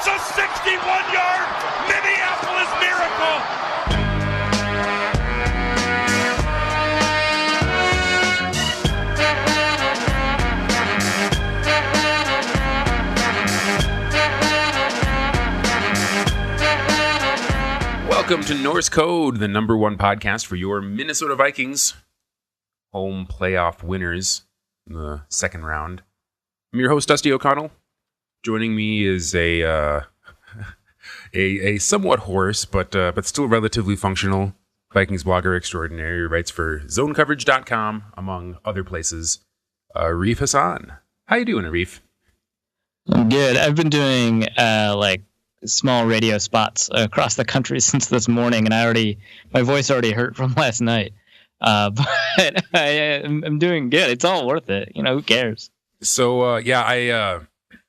It's a 61-yard Minneapolis Miracle. Welcome to Norse Code, the number one podcast for your Minnesota Vikings home playoff winners in the second round. I'm your host, Dusty O'Connell. Joining me is a somewhat hoarse, but still relatively functional Vikings blogger extraordinaire who writes for ZoneCoverage.com, among other places, Arif Hassan. How you doing, Arif? I'm good. I've been doing small radio spots across the country since this morning, and my voice already hurt from last night. But I'm doing good. It's all worth it. Who cares? So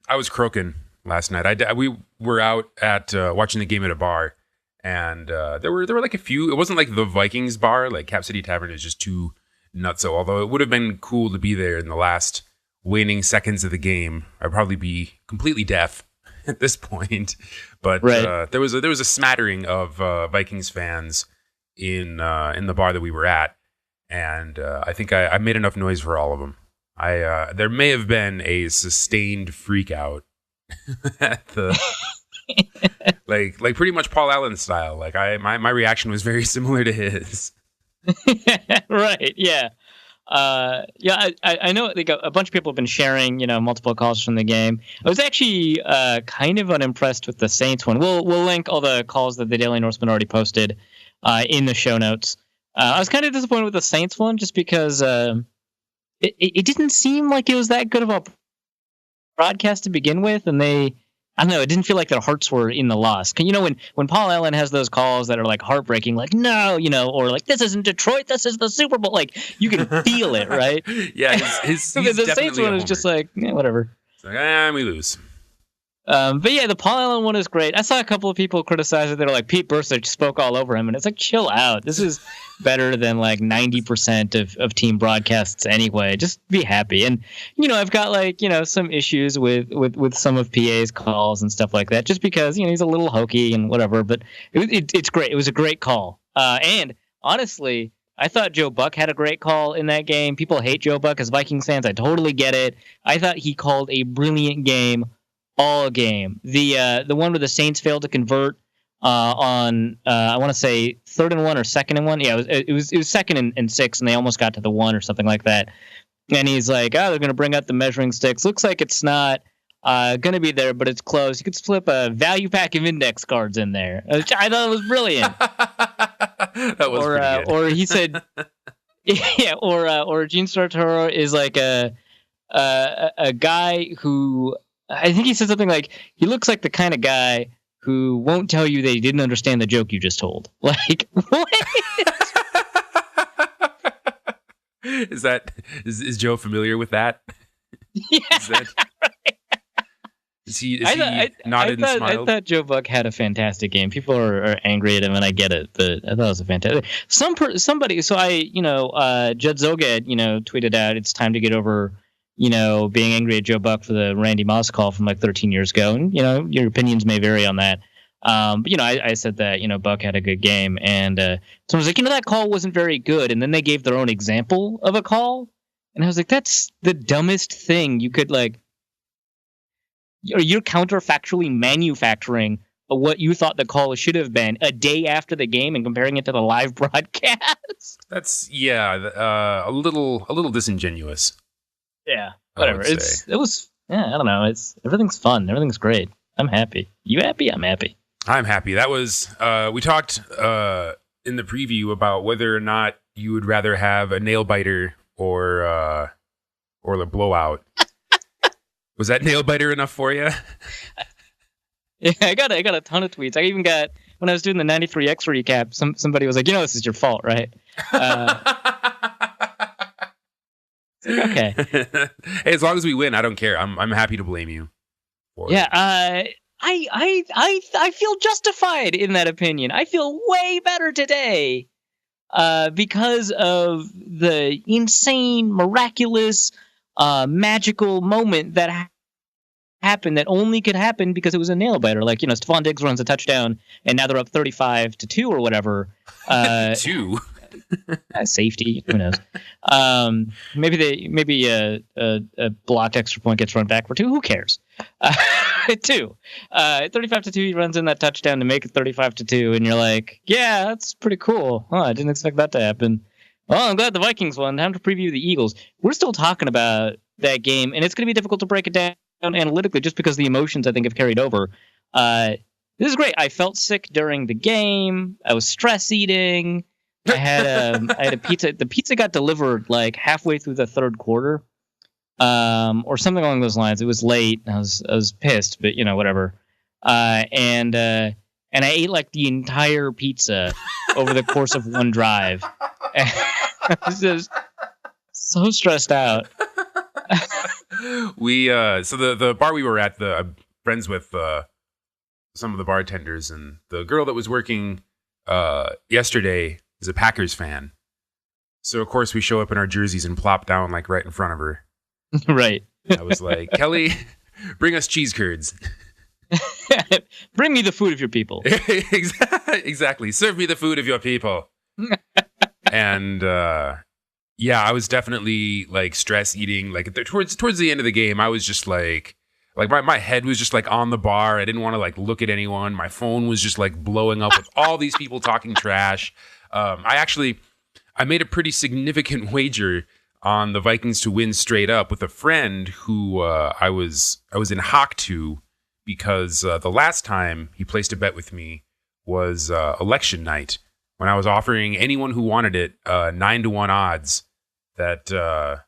I was croaking last night. We were out at watching the game at a bar, and there were like a few. It wasn't like the Vikings bar, like Cap City Tavern is just too nutso. Although it would have been cool to be there in the last waning seconds of the game. I'd probably be completely deaf at this point, but right. there was a smattering of Vikings fans in the bar that we were at, and I think I made enough noise for all of them. There may have been a sustained freak out at the like pretty much Paul Allen style. Like my reaction was very similar to his. Right. Yeah. I know a bunch of people have been sharing, multiple calls from the game. I was actually kind of unimpressed with the Saints one. We'll link all the calls that the Daily Norseman already posted in the show notes. I was kind of disappointed with the Saints one just because it didn't seem like it was that good of a broadcast to begin with, and I don't know, it didn't feel like their hearts were in the loss. When Paul Allen has those calls that are like heartbreaking, like no, or like this isn't Detroit, this is the Super Bowl, like you can feel it, right? Yeah, the Saints one is just like whatever. It's like we lose. But yeah, the Paul Allen one is great. I saw a couple of people criticize it. They're like, Pete Bursich spoke all over him, and it's like, chill out. This is better than like 90% of team broadcasts anyway. Just be happy. And I've got some issues with some of PA's calls and stuff like that, just because he's a little hokey and whatever. But it's great. It was a great call. And honestly, I thought Joe Buck had a great call in that game. People hate Joe Buck as Vikings fans. I totally get it. I thought he called a brilliant game. All game. The one where the Saints failed to convert on I want to say 3rd and 1 or 2nd and 1. Yeah, it was 2nd and 6, and they almost got to the 1 or something like that. And he's like, they're going to bring out the measuring sticks. Looks like it's not going to be there, but it's close. You could slip a value pack of index cards in there. Which I thought it was brilliant. That was pretty good. Or he said, yeah. Or Gene Sartoro is like a guy who. I think he said something like, he looks like the kind of guy who won't tell you that he didn't understand the joke you just told. Like, what? Is Joe familiar with that? Yeah. Is he nodded and smiled? I thought Joe Buck had a fantastic game. People are angry at him, and I get it, but I thought it was a fantastic. Somebody, so Judd Zogad, tweeted out, it's time to get over being angry at Joe Buck for the Randy Moss call from like 13 years ago. And, your opinions may vary on that. But, I said that, Buck had a good game. And so I was like, that call wasn't very good. And then they gave their own example of a call. And I was like, that's the dumbest thing you could you're counterfactually manufacturing what you thought the call should have been a day after the game and comparing it to the live broadcast. That's, a little disingenuous. Yeah, whatever. I don't know. Everything's fun. Everything's great. I'm happy. You happy? I'm happy. I'm happy. That was we talked in the preview about whether or not you would rather have a nail biter or a blowout. Was that nail biter enough for you? Yeah, I got a ton of tweets. I even got, when I was doing the 93X recap, somebody was like, this is your fault, right? Okay. Hey, as long as we win, I don't care. I'm happy to blame you. I feel justified in that opinion. I feel way better today because of the insane, miraculous, magical moment that happen that only could happen because it was a nail biter. Like, Stephon Diggs runs a touchdown, and now they're up 35-2 or whatever. 2. Safety, who knows? Maybe a blocked extra point gets run back for 2. Who cares? 2. 35-2. He runs in that touchdown to make it 35-2, and you're like, yeah, that's pretty cool. Oh, I didn't expect that to happen. Well, I'm glad the Vikings won. Time to preview the Eagles. We're still talking about that game, and it's going to be difficult to break it down analytically just because the emotions, I think, have carried over. This is great. I felt sick during the game. I was stress eating. I had a pizza. The pizza got delivered like halfway through the third quarter, or something along those lines. It was late. I was pissed, but whatever. And I ate like the entire pizza over the course of one drive. I was just so stressed out. So the bar we were at, I'm friends with some of the bartenders, and the girl that was working yesterday is a Packers fan. So of course we show up in our jerseys and plop down like right in front of her. Right. I was like, Kelly, bring us cheese curds. Bring me the food of your people. Exactly. Serve me the food of your people. And yeah, I was definitely like stress eating. Like towards the end of the game, I was just like my head was just like on the bar. I didn't want to like look at anyone. My phone was just like blowing up with all these people talking trash. I made a pretty significant wager on the Vikings to win straight up with a friend who I was in hock to, because the last time he placed a bet with me was election night, when I was offering anyone who wanted it 9-1 odds that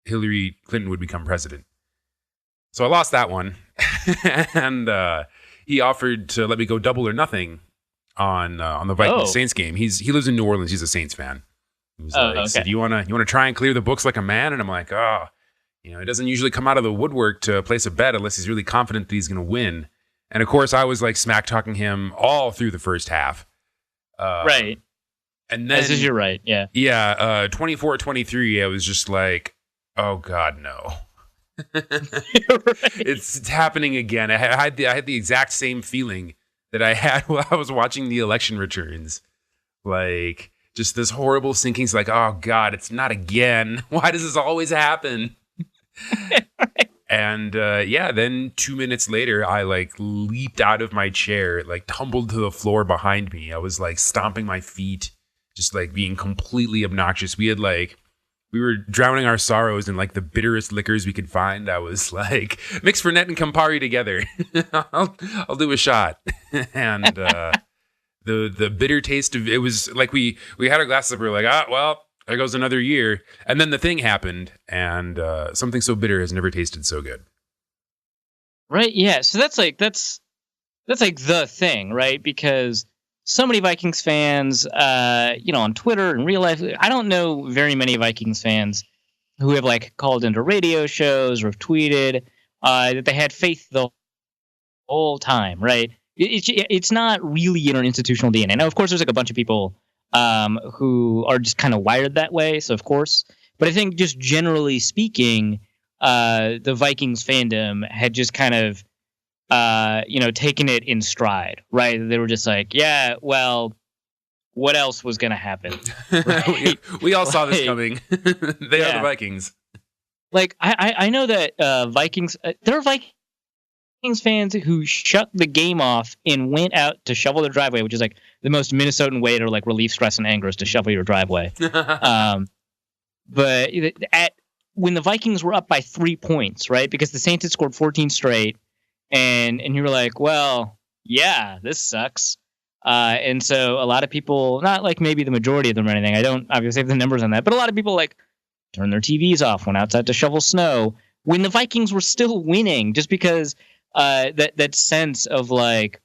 Hillary Clinton would become president. So I lost that one, and he offered to let me go double or nothing on the Vikings Saints game. He lives in New Orleans. He's a Saints fan. He was like, okay. So do you want to try and clear the books like a man? And I'm like, he doesn't usually come out of the woodwork to place a bet unless he's really confident that he's going to win. And of course, I was like smack talking him all through the first half. Right. And then, as is your right, yeah. Yeah, 24-23, I was just like, oh God, no. Right. It's happening again. I had the exact same feeling that I had while I was watching the election returns. Like, just this horrible sinking. It's like, oh God, it's not again. Why does this always happen? Right. And then 2 minutes later, I like leaped out of my chair. It like tumbled to the floor behind me. I was like stomping my feet, just like being completely obnoxious. We were drowning our sorrows in like the bitterest liquors we could find. I was like, mix Fernet and Campari together. I'll do a shot. And the bitter taste of it was like we had our glasses up. We were like, well, there goes another year. And then the thing happened, and something so bitter has never tasted so good. Right. Yeah. So that's like the thing, right? Because so many Vikings fans, on Twitter and real life, I don't know very many Vikings fans who have like called into radio shows or have tweeted that they had faith the whole time, right? It's not really in our institutional DNA. Now, of course, there's like a bunch of people who are just kind of wired that way. So, of course, but I think just generally speaking, the Vikings fandom had just kind of, taken it in stride, right? They were just like, yeah, well, what else was going to happen? Right? we all saw this coming. They are the Vikings. Like, I know that Vikings, there are Vikings fans who shut the game off and went out to shovel their driveway, which is like the most Minnesotan way to like relieve stress and anger is to shovel your driveway. But when the Vikings were up by 3 points, right? Because the Saints had scored 14 straight, and you were like, well, yeah, this sucks. And so a lot of people, not like maybe the majority of them or anything, I don't obviously have the numbers on that, but a lot of people like turned their TVs off, went outside to shovel snow when the Vikings were still winning, just because that sense of like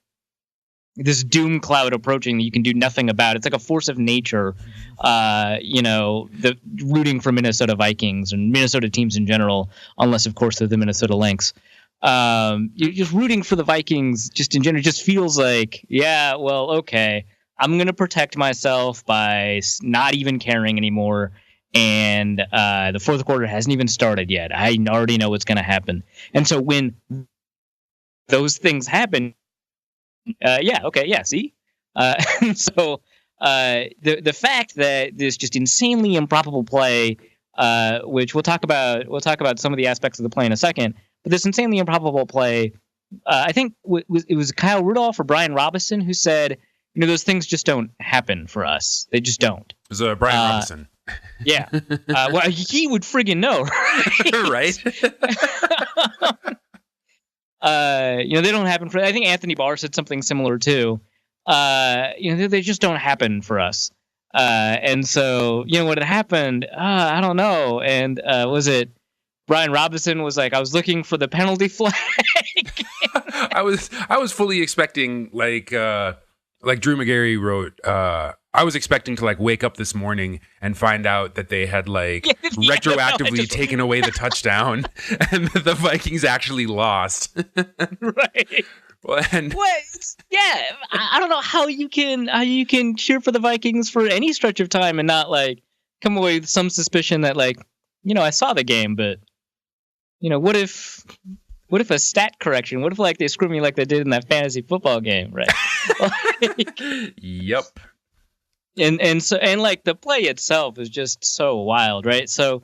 this doom cloud approaching that you can do nothing about. It's like a force of nature, the rooting for Minnesota Vikings and Minnesota teams in general, unless of course they're the Minnesota Lynx. You're just rooting for the Vikings just in general. It just feels like, yeah, well, okay, I'm going to protect myself by not even caring anymore. And the fourth quarter hasn't even started yet. I already know what's going to happen. And so when those things happen. See, so the fact that this just insanely improbable play, which we'll talk about some of the aspects of the play in a second, but this insanely improbable play, I think it was Kyle Rudolph or Brian Robinson who said, those things just don't happen for us. They just don't. It was Brian Robinson. Yeah. Well, he would friggin' know, right? They don't happen for. I think Anthony Barr said something similar too. They just don't happen for us. And so, what had happened, I don't know. And was it Brian Robinson was like, I was looking for the penalty flag. I was fully expecting like Drew McGarry wrote. I was expecting to wake up this morning and find out that they had retroactively taken away the touchdown and that the Vikings actually lost. Right. Well, I don't know how you can cheer for the Vikings for any stretch of time and not come away with some suspicion that I saw the game, but what if a stat correction? What if they screw me like they did in that fantasy football game, right? Yep. And the play itself is just so wild, right? So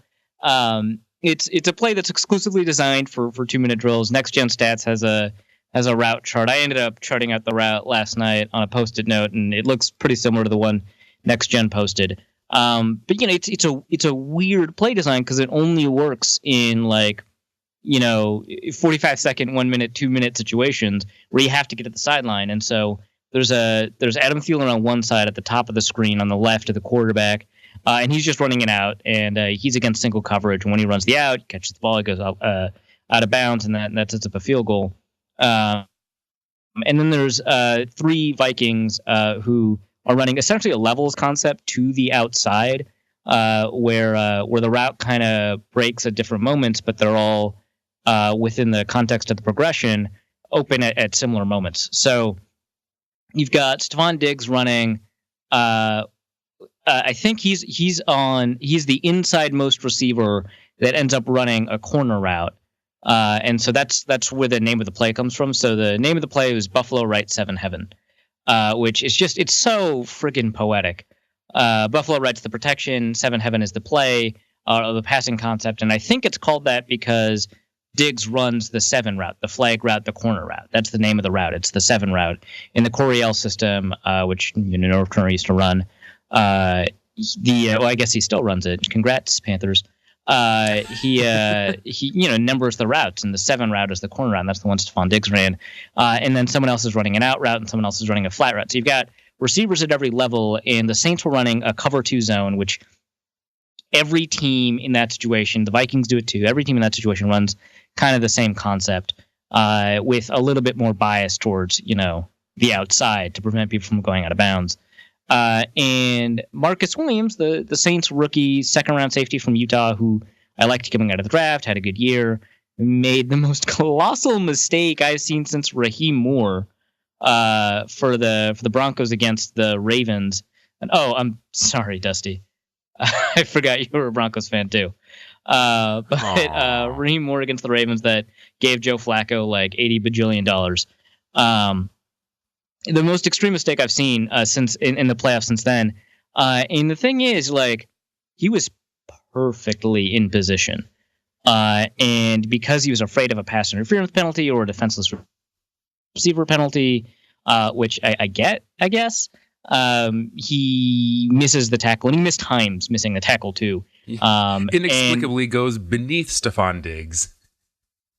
it's a play that's exclusively designed for 2-minute drills. Next Gen Stats has a route chart. I ended up charting out the route last night on a Post-it note, and it looks pretty similar to the one Next Gen posted. But it's a weird play design because it only works in 45-second, 1 minute, 2 minute situations where you have to get to the sideline. And so there's Adam Thielen on one side at the top of the screen on the left of the quarterback, and he's just running it out, and he's against single coverage. When he runs the out, catches the ball, it goes out of bounds, and that sets up a field goal. And then there's 3 Vikings who are running essentially a levels concept to the outside, where the route kind of breaks at different moments, but they're all within the context of the progression, open at similar moments. So you've got Stephon Diggs running. I think he's the inside most receiver that ends up running a corner route. And so that's where the name of the play comes from. So the name of the play was Buffalo Right 7 Heaven, which is it's so friggin' poetic. Buffalo Right's the protection, 7 Heaven is the play, the passing concept. And I think it's called that because Diggs runs the 7 route, the flag route, the corner route. That's the name of the route. It's the 7 route in the Coryell system, which North Turner used to run. I guess he still runs it. Congrats, Panthers. He numbers the routes, and the 7 route is the corner route. And that's the one Stephon Diggs ran. And then someone else is running an out route, and someone else is running a flat route. So you've got receivers at every level, and the Saints were running a cover 2 zone, which every team in that situation, the Vikings do it too. Every team in that situation runs kind of the same concept, with a little bit more bias towards the outside to prevent people from going out of bounds. And Marcus Williams, the Saints rookie 2nd-round safety from Utah, who I liked coming out of the draft, had a good year, made the most colossal mistake I've seen since Raheem Moore for the Broncos against the Ravens. And I'm sorry, Dusty. I forgot you were a Broncos fan too. But Raheem Moore against the Ravens that gave Joe Flacco $80 bajillion. The most extreme mistake I've seen since in the playoffs since then. And the thing is, he was perfectly in position. And because he was afraid of a pass interference penalty or a defenseless receiver penalty, which I guess, he misses the tackle, and he missed times missing the tackle too. Inexplicably goes beneath Stephon Diggs.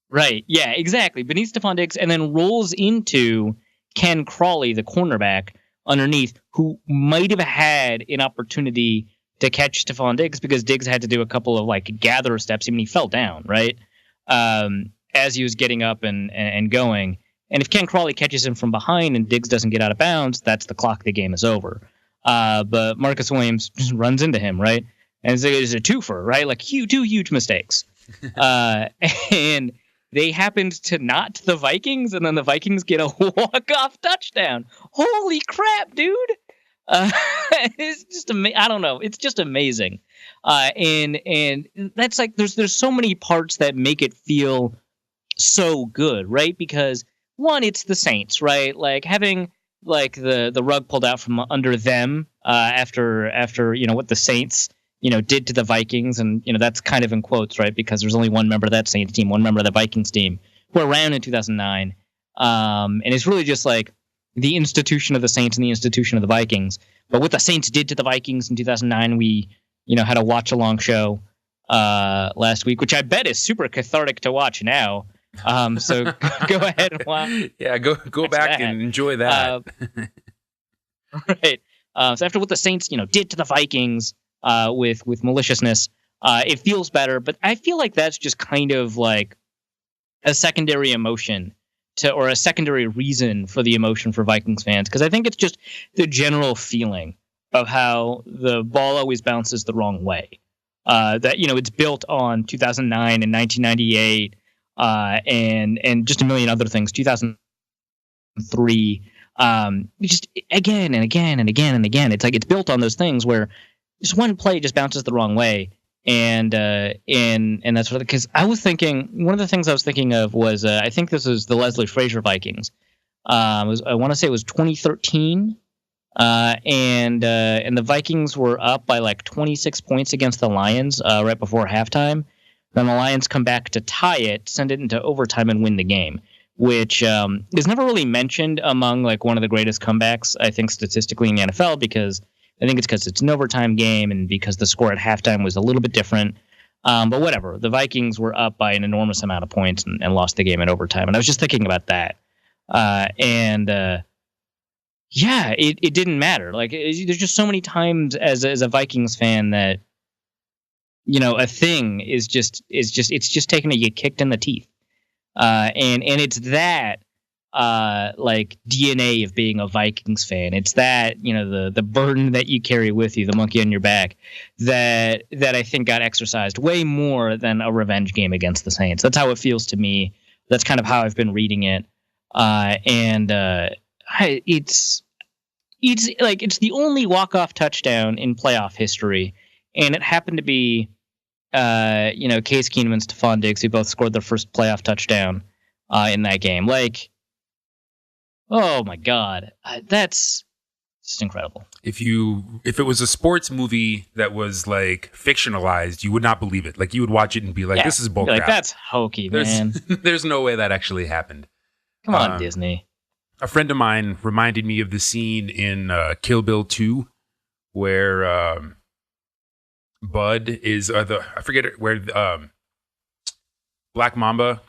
Right. Yeah, exactly. Beneath Stephon Diggs, and then rolls into Ken Crawley, the cornerback, underneath, who might have had an opportunity to catch Stephon Diggs because Diggs had to do a couple of gather steps. I mean, he fell down, right? As he was getting up and going. And if Ken Crawley catches him from behind and Diggs doesn't get out of bounds, that's the clock. The game is over. But Marcus Williams just runs into him, right? And it's a twofer, right? 2 huge mistakes. And they happened to not the Vikings, and then the Vikings get a walk-off touchdown. Holy crap, dude! It's just I don't know. It's just amazing. And that's there's so many parts that make it feel so good, right? Because one, it's the Saints, right? Like having like the rug pulled out from under them after what the Saints did to the Vikings, and that's kind of in quotes, right? Because there's only one member of that Saints team, one member of the Vikings team who were around in 2009, and it's really just like the institution of the Saints and the institution of the Vikings. But what the Saints did to the Vikings in 2009, we had a watch along show last week, which I bet is super cathartic to watch now. So go ahead and watch. Yeah, go back that. And enjoy that. Right. So after what the Saints, did to the Vikings with maliciousness, it feels better. But I feel like that's just kind of like a secondary emotion or a secondary reason for the emotion for Vikings fans, because I think it's just the general feeling of how the ball always bounces the wrong way. That it's built on 2009 and 1998. And just a million other things. 2003, just again and again and again and again. It's like it's built on those things where just one play just bounces the wrong way, and that's what. Because I was thinking, one of the things I was thinking of was I think this was the Leslie Frazier Vikings. I want to say it was 2013, and the Vikings were up by like 26 points against the Lions right before halftime. Then the Lions come back to tie it, send it into overtime, and win the game, which is never really mentioned among like one of the greatest comebacks, I think, statistically in the NFL, because I think it's because it's an overtime game and because the score at halftime was a little bit different. But whatever, the Vikings were up by an enormous amount of points and lost the game in overtime. And I was just thinking about that. It didn't matter. Like there's just so many times as a Vikings fan that a thing is just taking to get kicked in the teeth, and it's that like DNA of being a Vikings fan. It's that the burden that you carry with you, the monkey on your back, that I think got exercised way more than a revenge game against the Saints. That's how it feels to me. That's kind of how I've been reading it, it's like it's the only walk-off touchdown in playoff history. And it happened to be, Case Keenum and Stephon Diggs, who both scored their first playoff touchdown in that game. Like, oh my God, that's just incredible. If it was a sports movie that was like fictionalized, you would not believe it. Like you would watch it and be like, "This is bull crap." Like that's hokey, man. There's no way that actually happened. Come on, Disney. A friend of mine reminded me of the scene in Kill Bill 2 where Bud is I forget it, where Black Mamba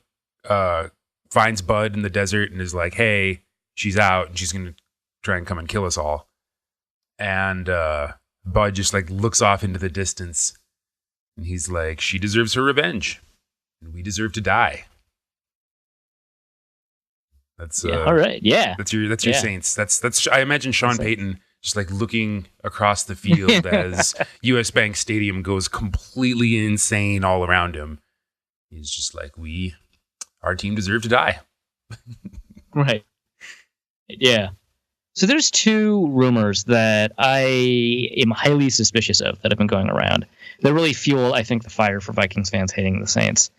finds Bud in the desert and is like, "Hey, she's out and she's gonna try and come and kill us all." And Bud just like looks off into the distance and he's like, "She deserves her revenge, and we deserve to die." That's all right. Yeah, that's your Saints. That's I imagine Sean Payton just like looking across the field as US Bank Stadium goes completely insane all around him. He's just like, our team deserved to die. Right. Yeah. So there's two rumors that I am highly suspicious of that have been going around that really fuel, I think, the fire for Vikings fans hating the Saints.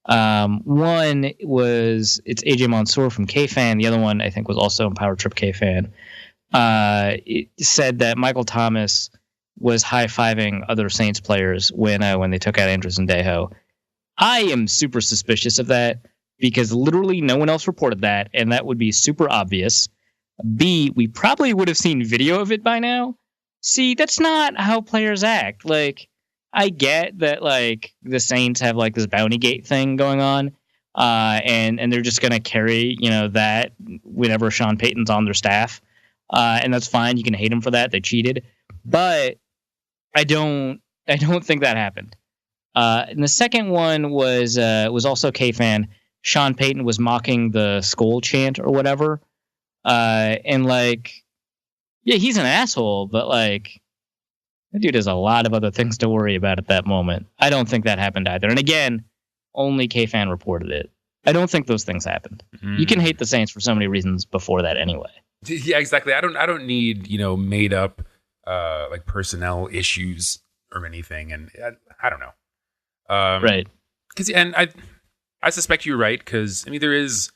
One it's AJ Mansour from K-Fan. The other one, I think, was also Power Trip K-Fan. It said that Michael Thomas was high-fiving other Saints players when they took out Andrews and Dejo. I am super suspicious of that because literally no one else reported that, and that would be super obvious. B, we probably would have seen video of it by now. C, that's not how players act. Like, I get that like the Saints have like this bounty gate thing going on, and they're just gonna carry that whenever Sean Payton's on their staff. And that's fine. You can hate them for that. They cheated. But I don't think that happened. And the second one was also K-Fan. Sean Payton was mocking the Skol chant or whatever. And like, yeah, he's an asshole, but like, that dude has a lot of other things to worry about at that moment. I don't think that happened either. And again, only K-Fan reported it. I don't think those things happened. You can hate the Saints for so many reasons before that anyway. Yeah, exactly. I don't need, made up like personnel issues or anything, and I don't know. Right. And I suspect you're right, because I mean there is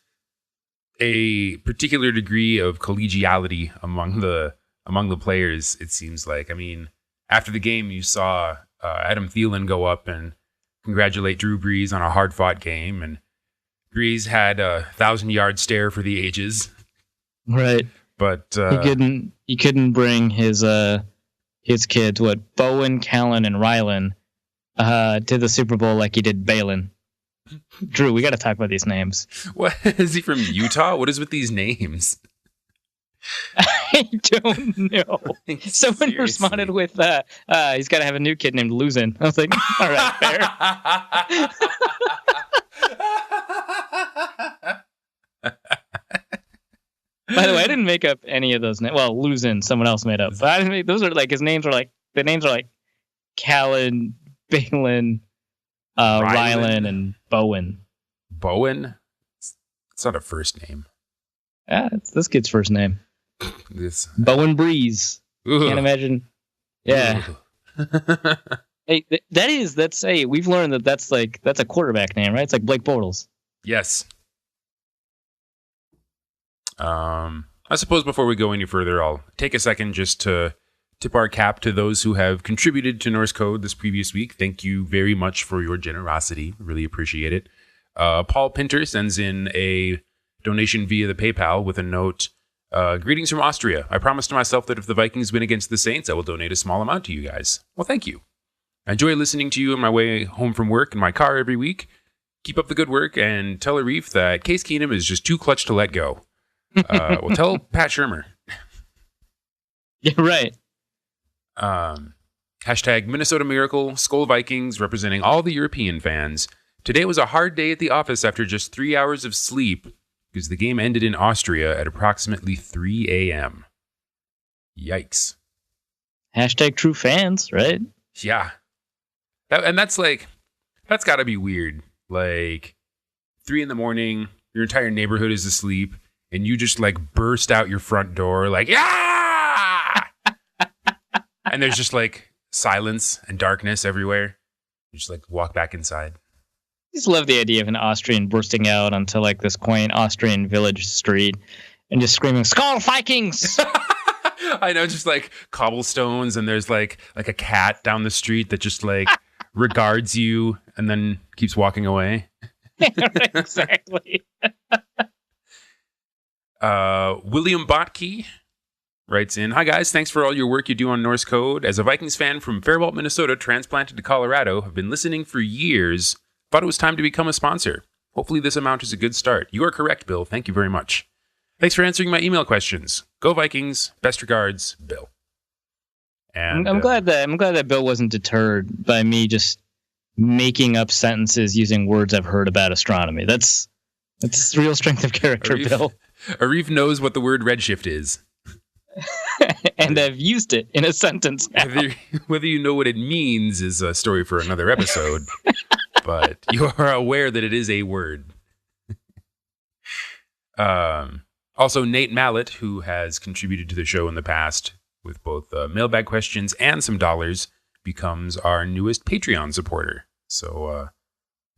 a particular degree of collegiality among the players, it seems like. I mean, after the game, you saw Adam Thielen go up and congratulate Drew Brees on a hard-fought game, and Brees had a 1,000-yard stare for the ages. Right. But he couldn't bring his kids, Bowen, Callan, and Rylan, to the Super Bowl like he did Balin. Drew, we got to talk about these names. What is he from Utah? What is with these names? I don't know. Someone Seriously. responded with, he's got to have a new kid named Luzin. I was like, all right, fair. By the way, I didn't make up any of those names. Well, Luzin, someone else made up. But I didn't make, those are like, his names are like, the names are like Callan, Balin, Rylan, and Bowen. Bowen? It's not a first name. Yeah, it's this kid's first name. Bowen Breeze. Ugh. Can't imagine. Yeah. Hey, we've learned that's a quarterback name, right? It's like Blake Bortles. Yes. I suppose before we go any further, I'll take a second just to tip our cap to those who have contributed to Norse Code this previous week. Thank you very much for your generosity. Really appreciate it. Paul Pinter sends in a donation via the PayPal with a note. Greetings from Austria. I promised to myself that if the Vikings win against the Saints, I will donate a small amount to you guys. Well, thank you. I enjoy listening to you on my way home from work in my car every week. Keep up the good work and tell Arif that Case Keenum is just too clutch to let go. Well, tell Pat Shurmur. Yeah, right. Hashtag Minnesota Miracle, Skol Vikings, representing all the European fans. Today was a hard day at the office after just 3 hours of sleep because the game ended in Austria at approximately 3 a.m. Yikes. Hashtag true fans, right? Yeah. That's got to be weird. Like, 3 a.m, your entire neighborhood is asleep, and you just, like, burst out your front door, like, yeah! And there's just, like, silence and darkness everywhere. You just, like, walk back inside. I just love the idea of an Austrian bursting out onto, like, this quaint Austrian village street and just screaming, Skol Vikings! I know, just, like, cobblestones, and there's, like a cat down the street that just, like, regards you and then keeps walking away. Exactly. William Botke writes in, Hi guys, thanks for all your work you do on Norse Code. As a Vikings fan from Faribault, Minnesota, transplanted to Colorado, have been listening for years. Thought it was time to become a sponsor. Hopefully this amount is a good start. You are correct, Bill. Thank you very much. Thanks for answering my email questions. Go Vikings. Best regards, Bill. And I'm glad that Bill wasn't deterred by me just making up sentences using words I've heard about astronomy. That's real strength of character, Bill. Arif knows what the word redshift is. And I've used it in a sentence now. Whether you know what it means is a story for another episode, but you are aware that it is a word. Also, Nate Mallet, who has contributed to the show in the past with both mailbag questions and some dollars, becomes our newest Patreon supporter. So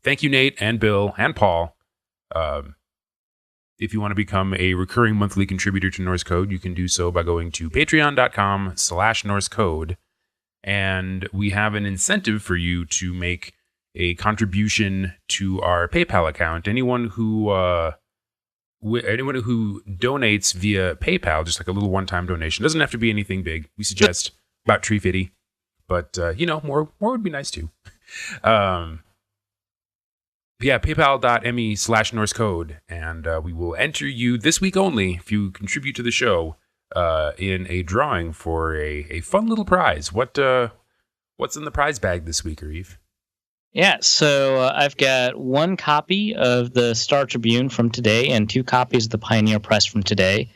thank you, Nate and Bill and Paul. If you want to become a recurring monthly contributor to Norse Code, you can do so by going to patreon.com/Norse Code. And we have an incentive for you to make a contribution to our PayPal account. Anyone who donates via PayPal, just like a little one-time donation, doesn't have to be anything big. We suggest about $3.50, but more would be nice too. Yeah, paypal.me/Norse Code, and we will enter you this week only if you contribute to the show in a drawing for a fun little prize. What's in the prize bag this week, Arif? Yeah, so I've got one copy of the Star Tribune from today and 2 copies of the Pioneer Press from today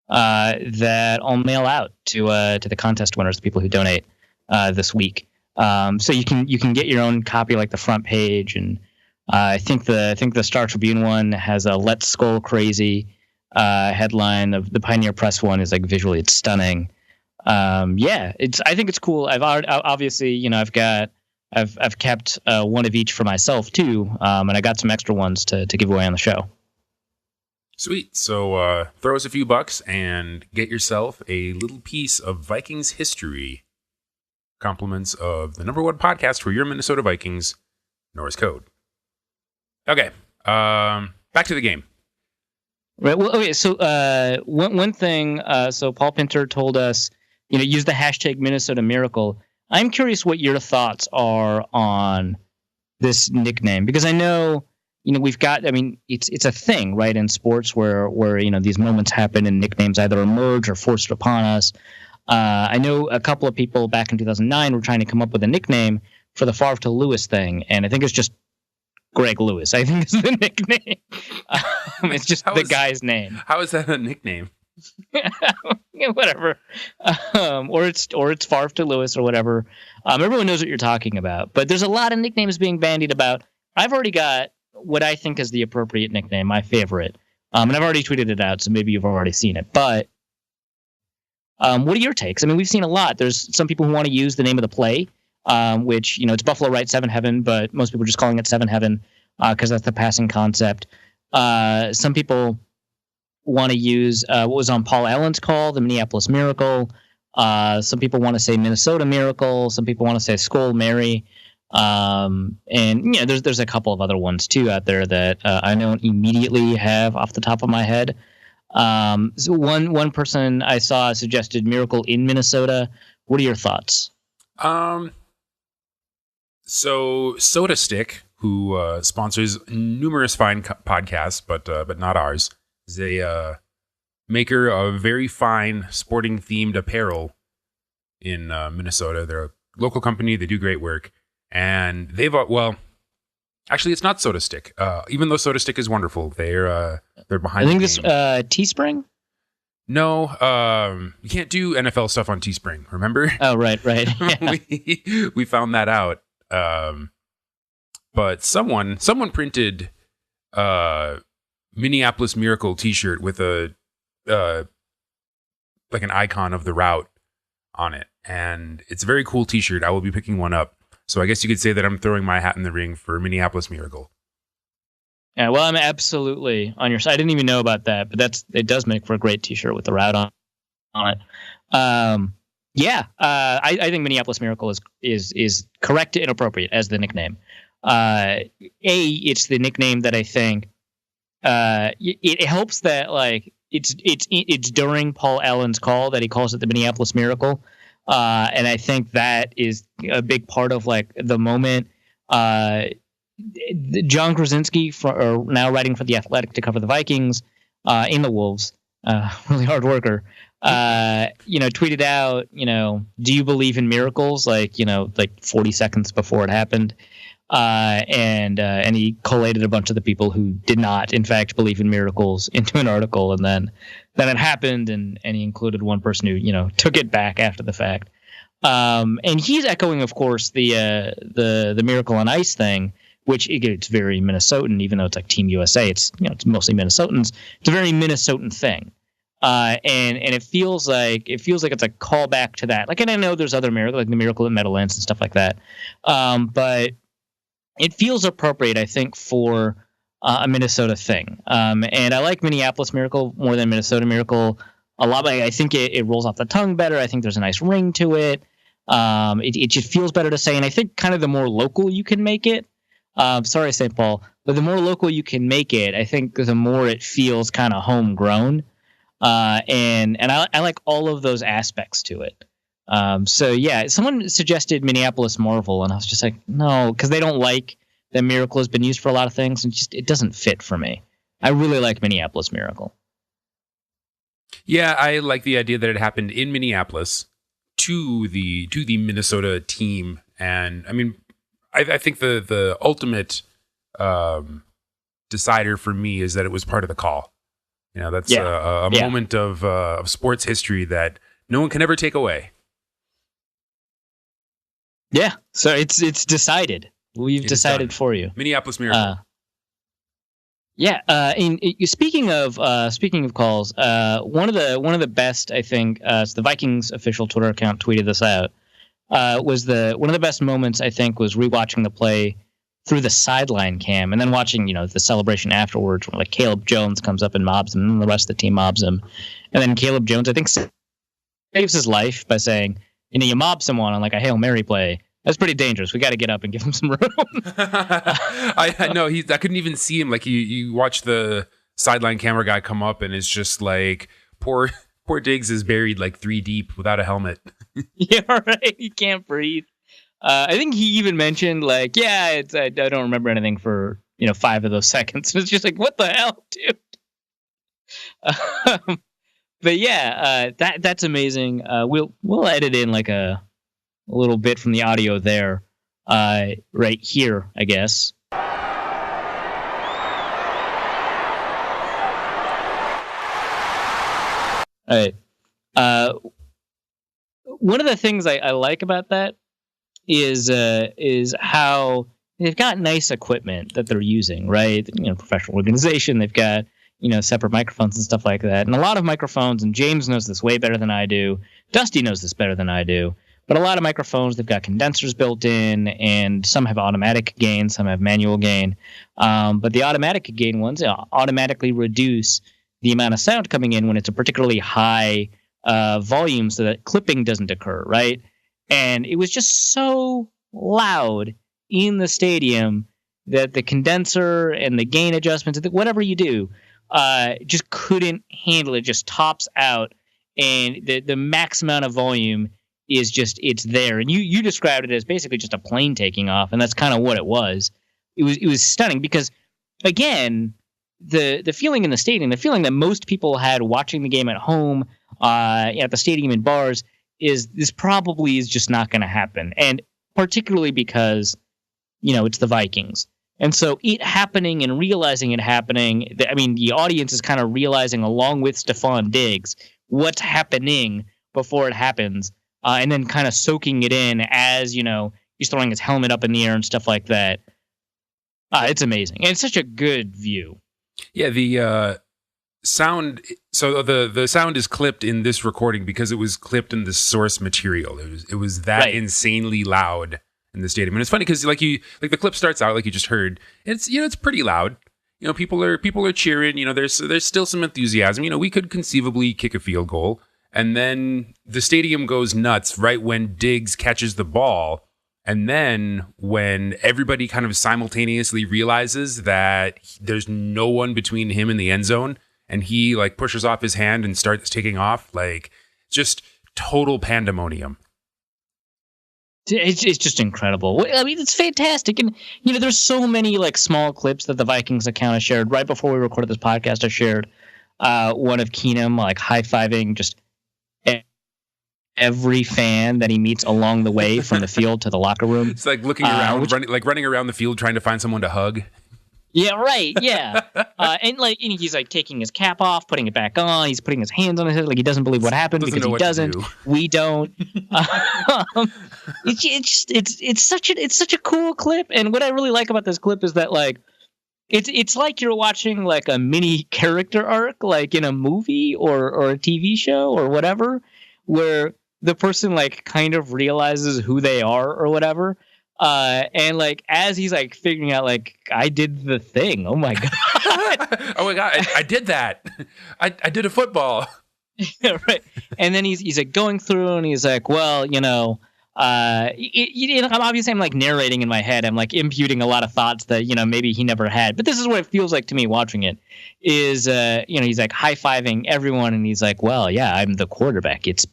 that I'll mail out to the contest winners, the people who donate this week. So you can get your own copy, like the front page, and I think the Star Tribune one has a "Let's Skull Crazy" headline. Of the Pioneer Press one is like visually, it's stunning. I think it's cool. I've kept one of each for myself too, and I got some extra ones to give away on the show. Sweet. So throw us a few bucks and get yourself a little piece of Vikings history. Compliments of the number one podcast for your Minnesota Vikings, Norris Code. Okay. Back to the game. Right. Well, okay. So one thing. So Paul Pinter told us, use the hashtag Minnesota Miracle. I'm curious what your thoughts are on this nickname, because I know, we've got. I mean, it's a thing, right, in sports where these moments happen and nicknames either emerge or forced upon us. I know a couple of people back in 2009 were trying to come up with a nickname for the Favre to Lewis thing, and I think it's just Greg Lewis, I think, is the nickname. It's just the guy's name. How is that a nickname? Whatever. Or it's Favre to Lewis or whatever. Everyone knows what you're talking about. But there's a lot of nicknames being bandied about. I've already got what I think is the appropriate nickname, my favorite. And I've already tweeted it out, so maybe you've already seen it. But what are your takes? I mean, we've seen a lot. There's some people who want to use the name of the play, which, it's Buffalo Right 7 Heaven, but most people are just calling it 7 Heaven because that's the passing concept. Some people want to use what was on Paul Allen's call, the Minneapolis Miracle. Some people want to say Minnesota Miracle. Some people want to say Skol Mary. And there's a couple of other ones too out there that I don't immediately have off the top of my head. So one person I saw suggested Miracle in Minnesota. What are your thoughts? So Soda Stick, who sponsors numerous fine podcasts, but not ours, is a maker of very fine sporting themed apparel in Minnesota. They're a local company. They do great work. And they've actually, it's not Soda Stick. Even though Soda Stick is wonderful, they're behind. I think the this game. Teespring. No, you can't do NFL stuff on Teespring. Remember? Oh, right. Yeah. we found that out. But someone printed Minneapolis Miracle T-shirt with a like an icon of the route on it, and it's a very cool T-shirt. I will be picking one up. So I guess you could say that I'm throwing my hat in the ring for Minneapolis Miracle. Yeah, well, I'm absolutely on your side. I didn't even know about that, but it does make for a great T-shirt with the route on it. I think Minneapolis Miracle is correct and appropriate as the nickname. It's the nickname that I think it helps that like it's during Paul Allen's call that he calls it the Minneapolis Miracle. And I think that is a big part of like the moment. John Krasinski, now writing for The Athletic to cover the Vikings in the Wolves, really hard worker, tweeted out, do you believe in miracles? Like 40 seconds before it happened. And he collated a bunch of the people who did not, in fact, believe in miracles into an article, and then it happened, and he included one person who took it back after the fact. And he's echoing, of course, the Miracle on Ice thing, which it's very Minnesotan, even though it's like Team USA. It's it's mostly Minnesotans. It's a very Minnesotan thing, and it feels like it's a callback to that. Like, and I know there's other miracles, like the Miracle at Meadowlands and stuff like that, but it feels appropriate, I think, for a Minnesota thing. And I like Minneapolis Miracle more than Minnesota Miracle a lot. I think it rolls off the tongue better. I think there's a nice ring to it. It just feels better to say. And I think kind of the more local you can make it, sorry, St. Paul, but the more local you can make it, I think the more it feels kind of homegrown. And I like all of those aspects to it. So yeah, someone suggested Minneapolis Marvel, and I was just like, no, because they don't like that Miracle has been used for a lot of things, and it doesn't fit for me. I really like Minneapolis Miracle. Yeah, I like the idea that it happened in Minneapolis to the Minnesota team, and I mean, I think the ultimate decider for me is that it was part of the call. That's a moment of sports history that no one can ever take away. Yeah, so it's decided. We've decided for you. Minneapolis Miracle. Speaking of calls, one of the best, I think, so the Vikings official Twitter account tweeted this out. Was one of the best moments, I think, was rewatching the play through the sideline cam, and then watching, the celebration afterwards when like Caleb Jones comes up and mobs him, and the rest of the team mobs him. And then Caleb Jones, I think, saves his life by saying, you mob someone on like a Hail Mary play. That's pretty dangerous. We got to get up and give him some room. I know I couldn't even see him. Like you watch the sideline camera guy come up and it's just like poor Diggs is buried like 3 deep without a helmet. Yeah, right. He can't breathe. I think he even mentioned like, I don't remember anything for 5 of those seconds. It's just like, what the hell, dude? But yeah, that's amazing. We'll edit in like a little bit from the audio there, right here, I guess. All right. One of the things I like about that is how they've got nice equipment that they're using, right? Professional organization. They've got separate microphones and stuff like that, and a lot of microphones. And James knows this way better than I do. Dusty knows this better than I do. But a lot of microphones, they've got condensers built in, and some have automatic gain, some have manual gain. But the automatic gain ones automatically reduce the amount of sound coming in when it's a particularly high volume, so that clipping doesn't occur, right? And it was just so loud in the stadium that the condenser and the gain adjustments, whatever you do, just couldn't handle it. Just tops out, and the max amount of volume is just, it's there. And you described it as basically just a plane taking off, and that's kind of what it was. It was stunning because, again, the feeling in the stadium, the feeling that most people had watching the game at home, at the stadium in bars, is this probably is just not going to happen. And particularly because, it's the Vikings. And so it happening and realizing it happening, the audience is kind of realizing along with Stephon Diggs what's happening before it happens, and then kind of soaking it in as, he's throwing his helmet up in the air and stuff like that. It's amazing. And it's such a good view. Yeah, the sound. So the sound is clipped in this recording because it was clipped in the source material. It was that right. Insanely loud in the stadium, and it's funny because like the clip starts out like you just heard. It's it's pretty loud. People are cheering. There's still some enthusiasm. We could conceivably kick a field goal, and then the stadium goes nuts right when Diggs catches the ball. And then when everybody kind of simultaneously realizes that there's no one between him and the end zone, and he like pushes off his hand and starts taking off, like just total pandemonium. It's just incredible. It's fantastic. And, there's so many like small clips that the Vikings account has shared. Right before we recorded this podcast, I shared one of Keenum like high-fiving just every fan that he meets along the way from the field to the locker room. It's like looking around, running around the field trying to find someone to hug. Yeah, right. Yeah, and he's like taking his cap off, putting it back on. He's putting his hands on his head like he doesn't believe what happened because he doesn't. We don't. It's such a cool clip, and what I really like about this clip is that like it's like you're watching like a mini character arc, like in a movie or a TV show or whatever, where the person like kind of realizes who they are or whatever. And like as he's like figuring out like I did the thing. Oh my god. Oh my god, I did that. I did a football. Yeah, right. And then he's like going through and he's like, well, obviously I'm like narrating in my head. I'm like imputing a lot of thoughts that, maybe he never had. But this is what it feels like to me watching it is, he's like high-fiving everyone and he's like, well, yeah, I'm the quarterback. It's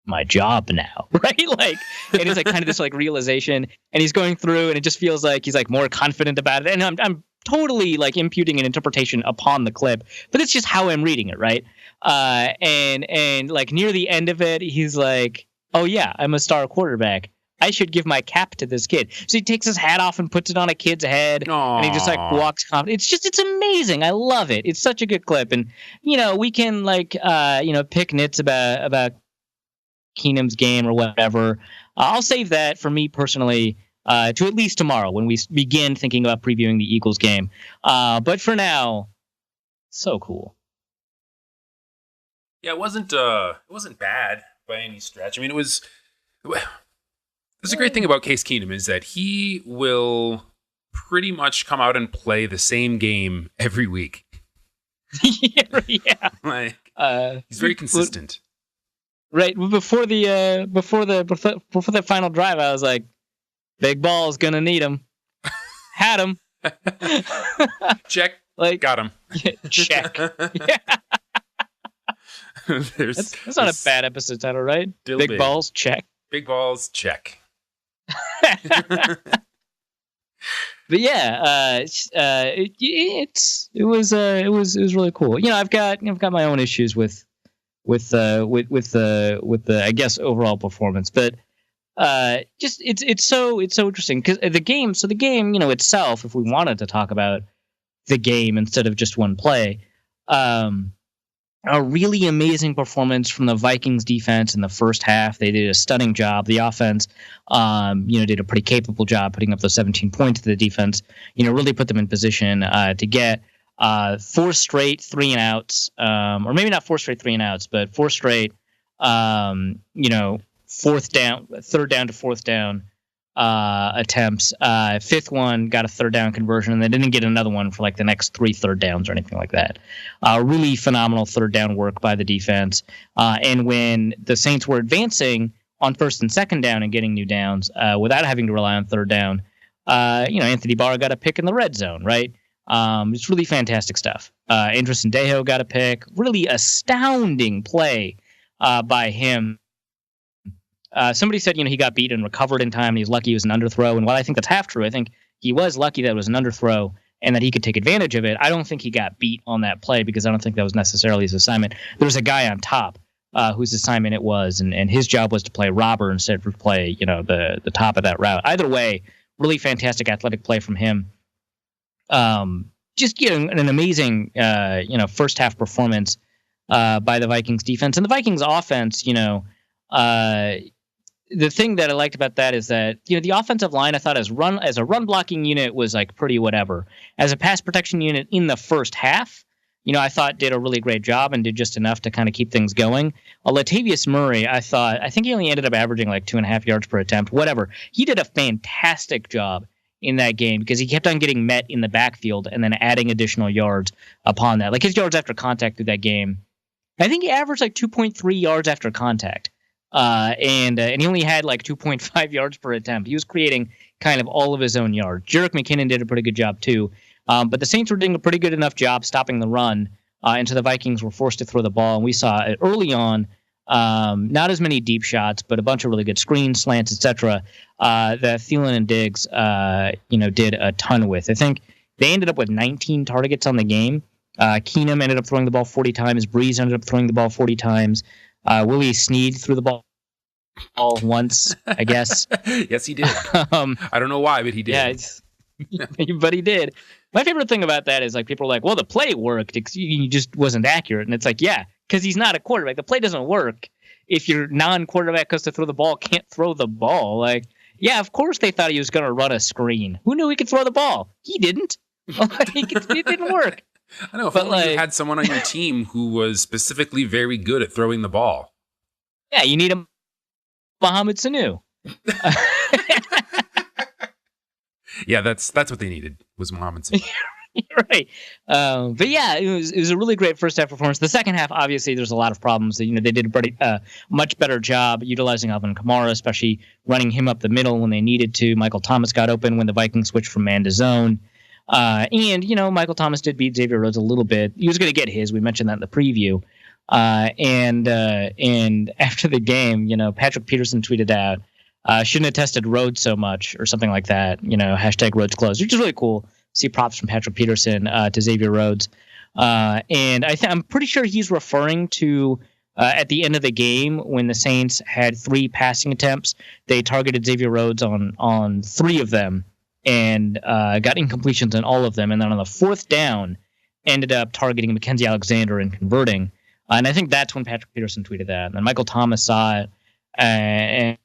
my job now, right? Like, and it's like kind of this like realization, and he's going through, and it just feels like he's like more confident about it. And I'm totally like imputing an interpretation upon the clip, but it's just how I'm reading it, right? And like near the end of it, he's like, "Oh yeah, I'm a star quarterback. I should give my cap to this kid." So he takes his hat off and puts it on a kid's head. Aww. And he just like walks confident. It's amazing. I love it. It's such a good clip. And we can like pick nits about Keenum's game or whatever. I'll save that for me personally to at least tomorrow when we begin thinking about previewing the Eagles game. But for now, so cool. Yeah, it wasn't bad by any stretch. I mean, it was. There's a great thing about Case Keenum is that he will pretty much come out and play the same game every week. Yeah. Like he's very consistent. Right before the final drive, I was like, "Big Ball's gonna need him." Had him. Check. Like, got him. Check. Yeah. That's not a bad episode title, right? Big Balls, check. Big Balls, check. But yeah, it was really cool. You know, I've got my own issues with the I guess overall performance, but just it's so interesting because the game, you know, itself, if we wanted to talk about the game instead of just one play, a really amazing performance from the Vikings defense in the first half. They did a stunning job. The offense, did a pretty capable job putting up those 17 points to the defense. You know, really put them in position to get 4 straight 3-and-outs, or maybe not 4 straight 3-and-outs, but 4 straight, third down to fourth down attempts. Fifth one got a third down conversion, and they didn't get another one for like the next 3 third downs or anything like that. Really phenomenal third down work by the defense. And when the Saints were advancing on first and second down and getting new downs without having to rely on third down, Anthony Barr got a pick in the red zone, right? It's really fantastic stuff. Andrew Sendejo got a pick. Really astounding play by him. Somebody said, he got beat and recovered in time, and he's lucky it was an underthrow. And while I think that's half true, I think he was lucky that it was an underthrow and that he could take advantage of it. I don't think he got beat on that play because I don't think that was necessarily his assignment. There was a guy on top whose assignment it was, and his job was to play robber instead of play, the top of that route. Either way, really fantastic athletic play from him. Just an amazing, first half performance by the Vikings defense. And the Vikings offense, the thing that I liked about that is that, the offensive line, I thought as a run blocking unit was like pretty whatever. As a pass protection unit in the first half, I thought did a really great job and did just enough to kind of keep things going. Latavius Murray, I think he only ended up averaging like 2.5 yards per attempt, whatever. He did a fantastic job in that game because he kept on getting met in the backfield and then adding additional yards upon that. Like his yards after contact through that game, I think he averaged like 2.3 yards after contact. And he only had like 2.5 yards per attempt. He was creating kind of all of his own yards. Jerick McKinnon did a pretty good job too. But the Saints were doing a pretty good enough job stopping the run, and so the Vikings were forced to throw the ball. And we saw it early on, not as many deep shots, but a bunch of really good screens, slants, etc. That Thielen and Diggs, did a ton with. I think they ended up with 19 targets on the game. Keenum ended up throwing the ball 40 times. Breeze ended up throwing the ball 40 times. Willie Snead threw the ball once, I guess. Yes, he did. I don't know why, but he did. Yeah, but he did. My favorite thing about that is like people are like, well, the play worked. He just wasn't accurate. And it's like, yeah, because he's not a quarterback. The play doesn't work if your non-quarterback goes to throw the ball can't throw the ball. Like, yeah, of course they thought he was going to run a screen. Who knew he could throw the ball? He didn't. It didn't work. I know. If only you had someone on your team who was specifically very good at throwing the ball. Yeah, you need a Mohamed Sanu. Yeah, that's what they needed was Mohamed Sanu. Right. But yeah, it was a really great first half performance. The second half, obviously, there's a lot of problems. They did a pretty much better job utilizing Alvin Kamara, especially running him up the middle when they needed to. Michael Thomas got open when the Vikings switched from man to zone. And Michael Thomas did beat Xavier Rhodes a little bit. He was going to get his. We mentioned that in the preview. And after the game, Patrick Peterson tweeted out, shouldn't have tested Rhodes so much or something like that. Hashtag Rhodes closed, which is really cool. See props from Patrick Peterson to Xavier Rhodes. And I'm pretty sure he's referring to at the end of the game when the Saints had 3 passing attempts. They targeted Xavier Rhodes on 3 of them and got incompletions on all of them. And then on the 4th down, ended up targeting Mackenzie Alexander and converting. And I think that's when Patrick Peterson tweeted that. And then Michael Thomas saw it, and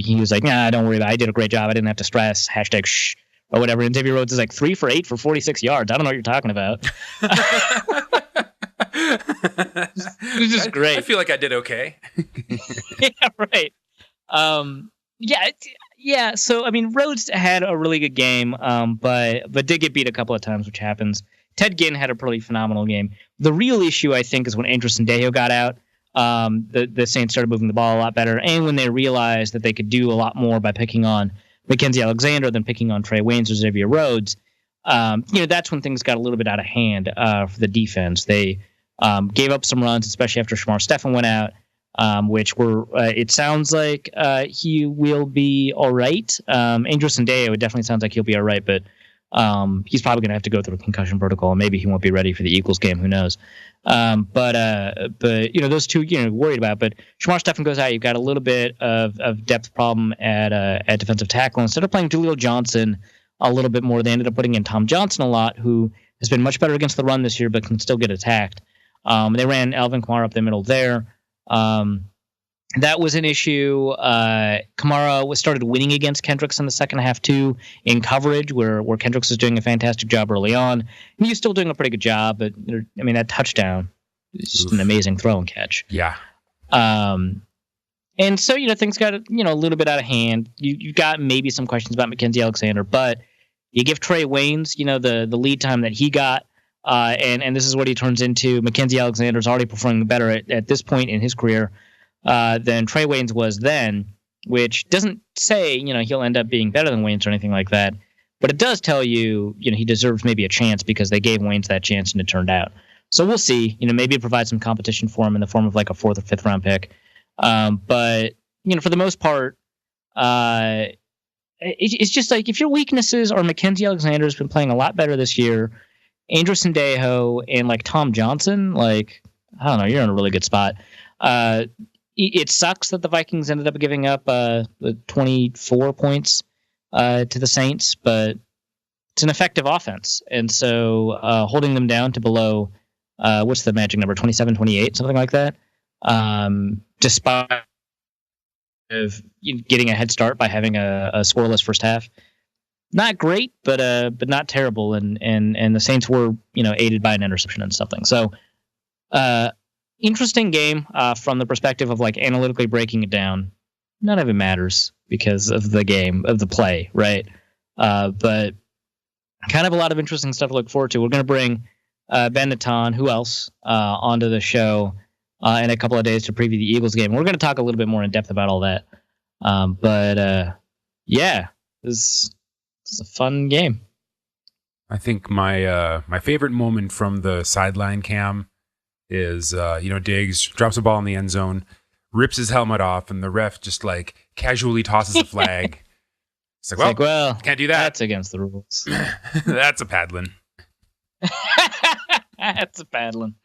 he was like, nah, don't worry about it. I did a great job. I didn't have to stress. Hashtag shh, or whatever. And Xavier Rhodes is like 3 for 8 for 46 yards. I don't know what you're talking about. It was just great. I feel like I did okay. Yeah, right. Yeah, so I mean, Rhodes had a really good game, but did get beat a couple of times, which happens. Ted Ginn had a pretty phenomenal game. The real issue, I think, is when Andrus and Dejo got out. The Saints started moving the ball a lot better, and when they realized that they could do a lot more by picking on Mackenzie Alexander than picking on Trey Waynes or Xavier Rhodes, that's when things got a little bit out of hand for the defense. They gave up some runs, especially after Shamar Stephen went out. Which were, it sounds like he will be all right. Andrus and Dejo, it definitely sounds like he'll be all right, but he's probably going to have to go through a concussion protocol, and maybe he won't be ready for the Eagles game. Who knows? But those two, worried about. But Shamar Stephen goes out. You've got a little bit of depth problem at defensive tackle. Instead of playing Julio Johnson a little bit more, they ended up putting in Tom Johnson a lot, who has been much better against the run this year, but can still get attacked. They ran Alvin Kamara up the middle there. That was an issue. Kamara started winning against Kendricks in the second half too, in coverage, where Kendricks was doing a fantastic job early on. And he was still doing a pretty good job, but that touchdown is just an amazing throw and catch. Yeah. And so things got a little bit out of hand. You got maybe some questions about Mackenzie Alexander, but you give Trey Waynes the lead time that he got. And this is what he turns into. Mackenzie Alexander's already performing better at this point in his career than Trey Waynes was then, which doesn't say he'll end up being better than Waynes or anything like that, but it does tell you he deserves maybe a chance because they gave Waynes that chance and it turned out. So we'll see. Maybe it provides some competition for him in the form of like a 4th or 5th round pick. But for the most part, it's just like if your weaknesses are Mackenzie Alexander's been playing a lot better this year. Andrus and Dejo and like Tom Johnson, like, I don't know, you're in a really good spot. It sucks that the Vikings ended up giving up 24 points to the Saints, but it's an effective offense. And so holding them down to below, what's the magic number, 27, 28, something like that, despite of getting a head start by having a scoreless first half. Not great, but not terrible, and the Saints were aided by an interception and something. So, interesting game from the perspective of like analytically breaking it down. None of it matters because of the game of the play, right? But kind of a lot of interesting stuff to look forward to. We're going to bring Ben Natan, who else, onto the show in a couple of days to preview the Eagles game. We're going to talk a little bit more in depth about all that. Yeah, it's a fun game. I think my favorite moment from the sideline cam is Diggs drops a ball in the end zone, rips his helmet off, and the ref just like casually tosses a flag. It's like, well, can't do that. That's against the rules. That's a paddling. That's a paddling.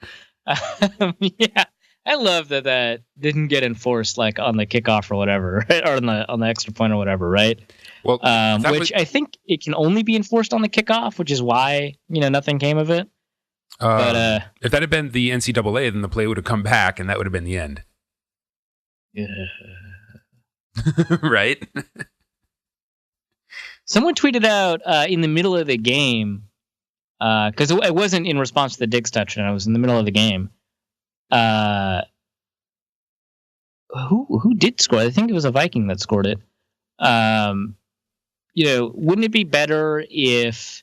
Yeah, I love that didn't get enforced like on the kickoff or whatever, right? Or on the extra point or whatever, right? Well, I think it can only be enforced on the kickoff, which is why nothing came of it. But if that had been the NCAA, then the play would have come back, and that would have been the end. Yeah. Right? Someone tweeted out in the middle of the game, because it wasn't in response to the Diggs touchdown. I was in the middle of the game. Who did score? I think it was a Viking that scored it. Wouldn't it be better if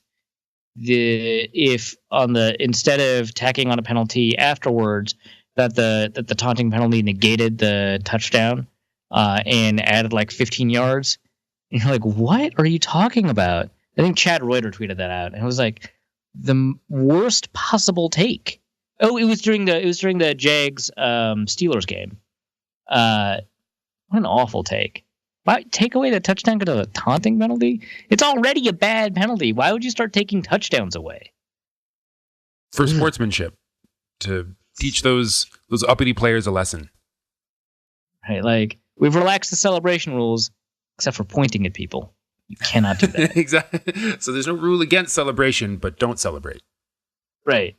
instead of tacking on a penalty afterwards, that the taunting penalty negated the touchdown and added like 15 yards? And you're like, what are you talking about? I think Chad Reuter tweeted that out, and it was like the worst possible take. Oh, it was during the Jags Steelers game. What an awful take. Why take away the touchdown because of a taunting penalty? It's already a bad penalty. Why would you start taking touchdowns away? For sportsmanship, to teach those uppity players a lesson. Right, like we've relaxed the celebration rules, except for pointing at people. You cannot do that. Exactly. So there's no rule against celebration, but don't celebrate. Right.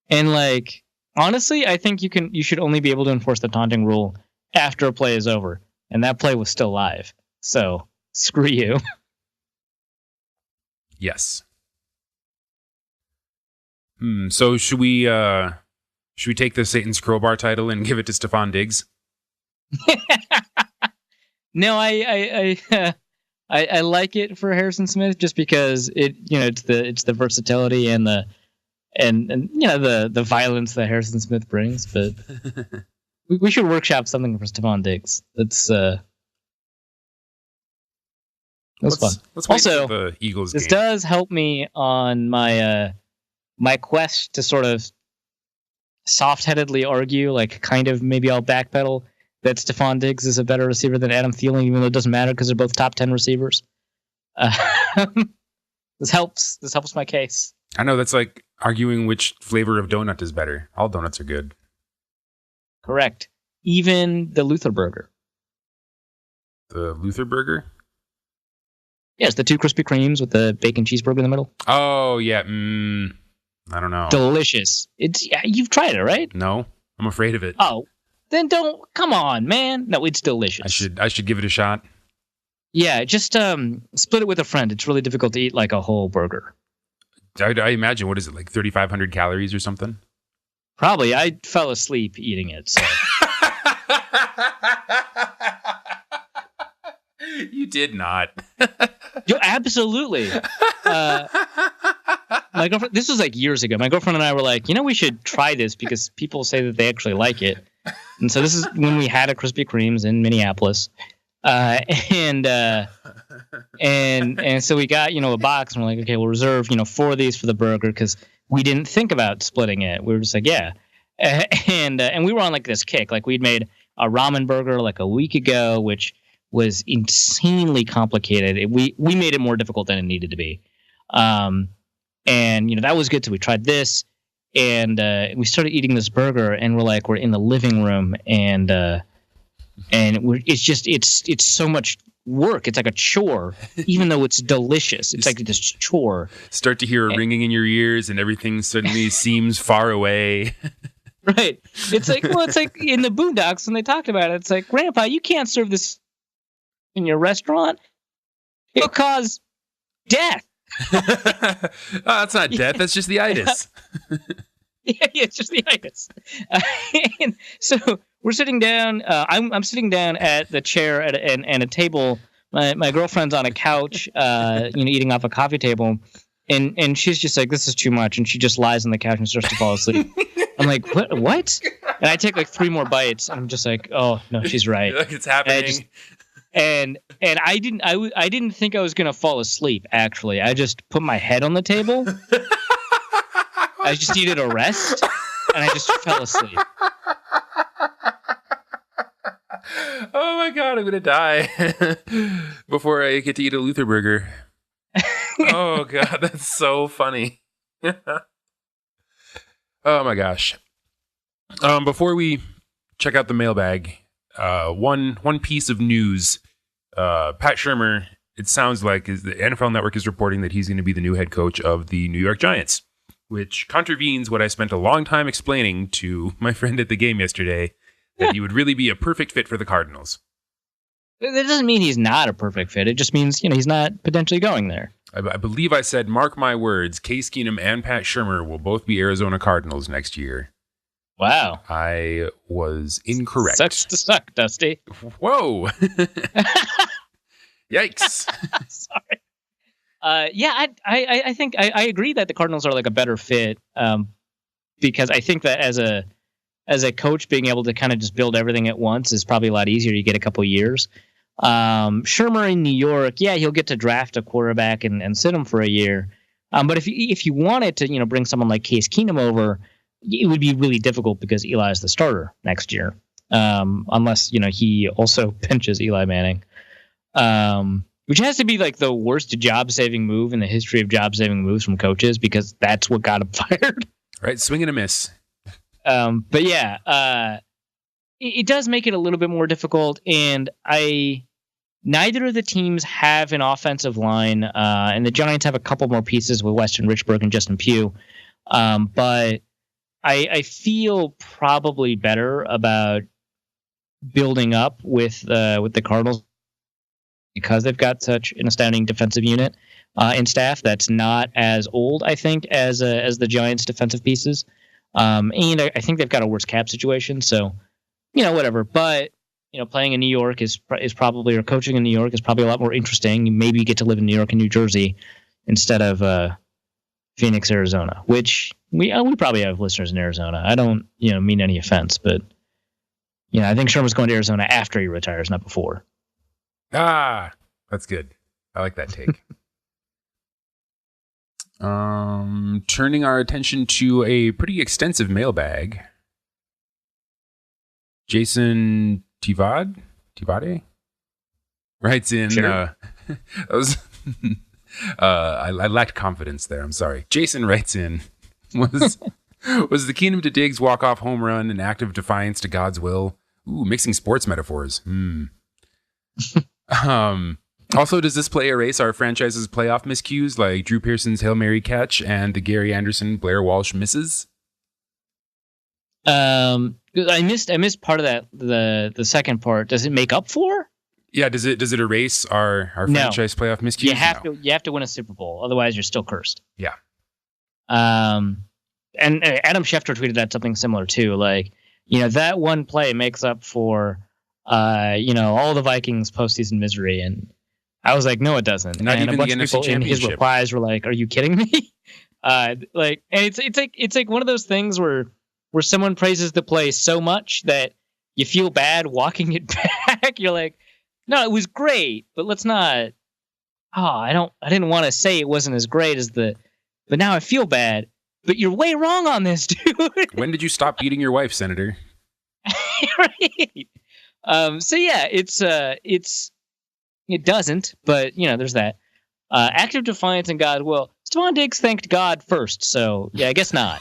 And like honestly, I think you should only be able to enforce the taunting rule after a play is over. And that play was still live. So, screw you. Yes. So should we take the Satan's Crowbar title and give it to Stephon Diggs? No, I I like it for Harrison Smith just because it's the versatility and the violence that Harrison Smith brings. But we should workshop something for Stephon Diggs. That's fun. Let's wait for the Eagles this game. does help me on my my quest to sort of soft-headedly argue, like kind of maybe I'll backpedal that Stephon Diggs is a better receiver than Adam Thielen, even though it doesn't matter because they're both top 10 receivers. This helps my case. I know, that's like arguing which flavor of donut is better. All donuts are good. Correct. Even the Lutherburger. The Lutherburger? Yes, the 2 Krispy Kremes with the bacon cheeseburger in the middle. Oh, yeah. I don't know. Delicious. You've tried it, right? No, I'm afraid of it. Oh, then don't. Come on, man. No, it's delicious. I should give it a shot. Yeah, just split it with a friend. It's really difficult to eat like a whole burger. I imagine, what is it, like 3,500 calories or something? Probably. I fell asleep eating it. So. You did not. Yo, absolutely. My girlfriend. This was like years ago. My girlfriend and I were like, we should try this because people say that they actually like it. And so this is when we had a Krispy Kreme's in Minneapolis, and so we got a box, and we're like, okay, we'll reserve 4 of these for the burger because we didn't think about splitting it. We were just like, yeah, and we were on like this kick, like we'd made a ramen burger like a week ago, which was insanely complicated. We made it more difficult than it needed to be. And that was good. So we tried this, and we started eating this burger, and we're in the living room, and it's so much work. It's like a chore, even though it's delicious. It's like this chore. Start to hear a ringing in your ears, and everything suddenly seems far away. Right. It's like in the Boondocks when they talked about it. It's like, Grandpa, you can't serve this in your restaurant. It'll cause death. That's not death. That's just the itis. Yeah, it's just the itis. And so we're sitting down. I'm sitting down at the chair and a table. My girlfriend's on a couch, eating off a coffee table, and she's just like, this is too much, and she just lies on the couch and starts to fall asleep. I'm like, what? And I take like 3 more bites, and I'm just like, oh no, she's right. Like, it's happening. And I didn't think I was gonna fall asleep. Actually, I just put my head on the table. I just needed a rest, and I just fell asleep. Oh my god, I'm gonna die before I get to eat a Lutherburger. Oh god, that's so funny. Oh my gosh. Before we check out the mailbag, one piece of news. Pat Shurmur, it sounds like, the NFL Network is reporting that he's going to be the new head coach of the New York Giants, which contravenes what I spent a long time explaining to my friend at the game yesterday, that he would really be a perfect fit for the Cardinals. That doesn't mean he's not a perfect fit. It just means, he's not potentially going there. I believe I said, mark my words, Case Keenum and Pat Shurmur will both be Arizona Cardinals next year. Wow. I was incorrect. Sucks to suck, Dusty. Whoa. Yikes. Sorry. I think I agree that the Cardinals are like a better fit, because I think that as a coach, being able to kind of just build everything at once is probably a lot easier. You get a couple of years. Shurmur in New York, yeah, he'll get to draft a quarterback and sit him for a year. But if you wanted to, bring someone like Case Keenum over, it would be really difficult because Eli is the starter next year, unless he also pinches Eli Manning, which has to be like the worst job-saving move in the history of job-saving moves from coaches, because that's what got him fired. Right, swing and a miss. But yeah, it does make it a little bit more difficult, and neither of the teams have an offensive line, and the Giants have a couple more pieces with Weston Richburg and Justin Pugh, but I feel probably better about building up with the Cardinals because they've got such an astounding defensive unit in staff that's not as old, I think, as the Giants' defensive pieces. And I think they've got a worse cap situation, so whatever. But playing in New York is probably, or coaching in New York is probably a lot more interesting. Maybe you get to live in New York and New Jersey instead of Phoenix, Arizona, which we probably have listeners in Arizona. I don't mean any offense, but I think Sherman's going to Arizona after he retires, not before. Ah, that's good. I like that take. Turning our attention to a pretty extensive mailbag. Jason Tivade writes in. Sure. That was I lacked confidence there. I'm sorry. Jason writes in. Was the Keenum to Diggs walk-off home run an act of defiance to God's will? Ooh, mixing sports metaphors. Also, does this play erase our franchise's playoff miscues like Drew Pearson's Hail Mary catch and the Gary Anderson Blair Walsh misses? I missed part of that. The second part. Does it make up for? Yeah. Does it erase our franchise playoff miscues? You have to win a Super Bowl, otherwise you're still cursed. Yeah. And Adam Schefter tweeted out something similar too. Like, that one play makes up for all the Vikings postseason misery, and I was like, no, it doesn't. Not and even a bunch the of NFC people in his Championship. replies were like, "Are you kidding me?" And it's like one of those things where someone praises the play so much that you feel bad walking it back. You're like, no, it was great, but let's not. I didn't want to say it wasn't as great as but now I feel bad. But you're way wrong on this, dude. When did you stop beating your wife, Senator? Right. So yeah, it doesn't, but there's that. Active defiance in God's will. Stephon Diggs thanked God first, so yeah, I guess not.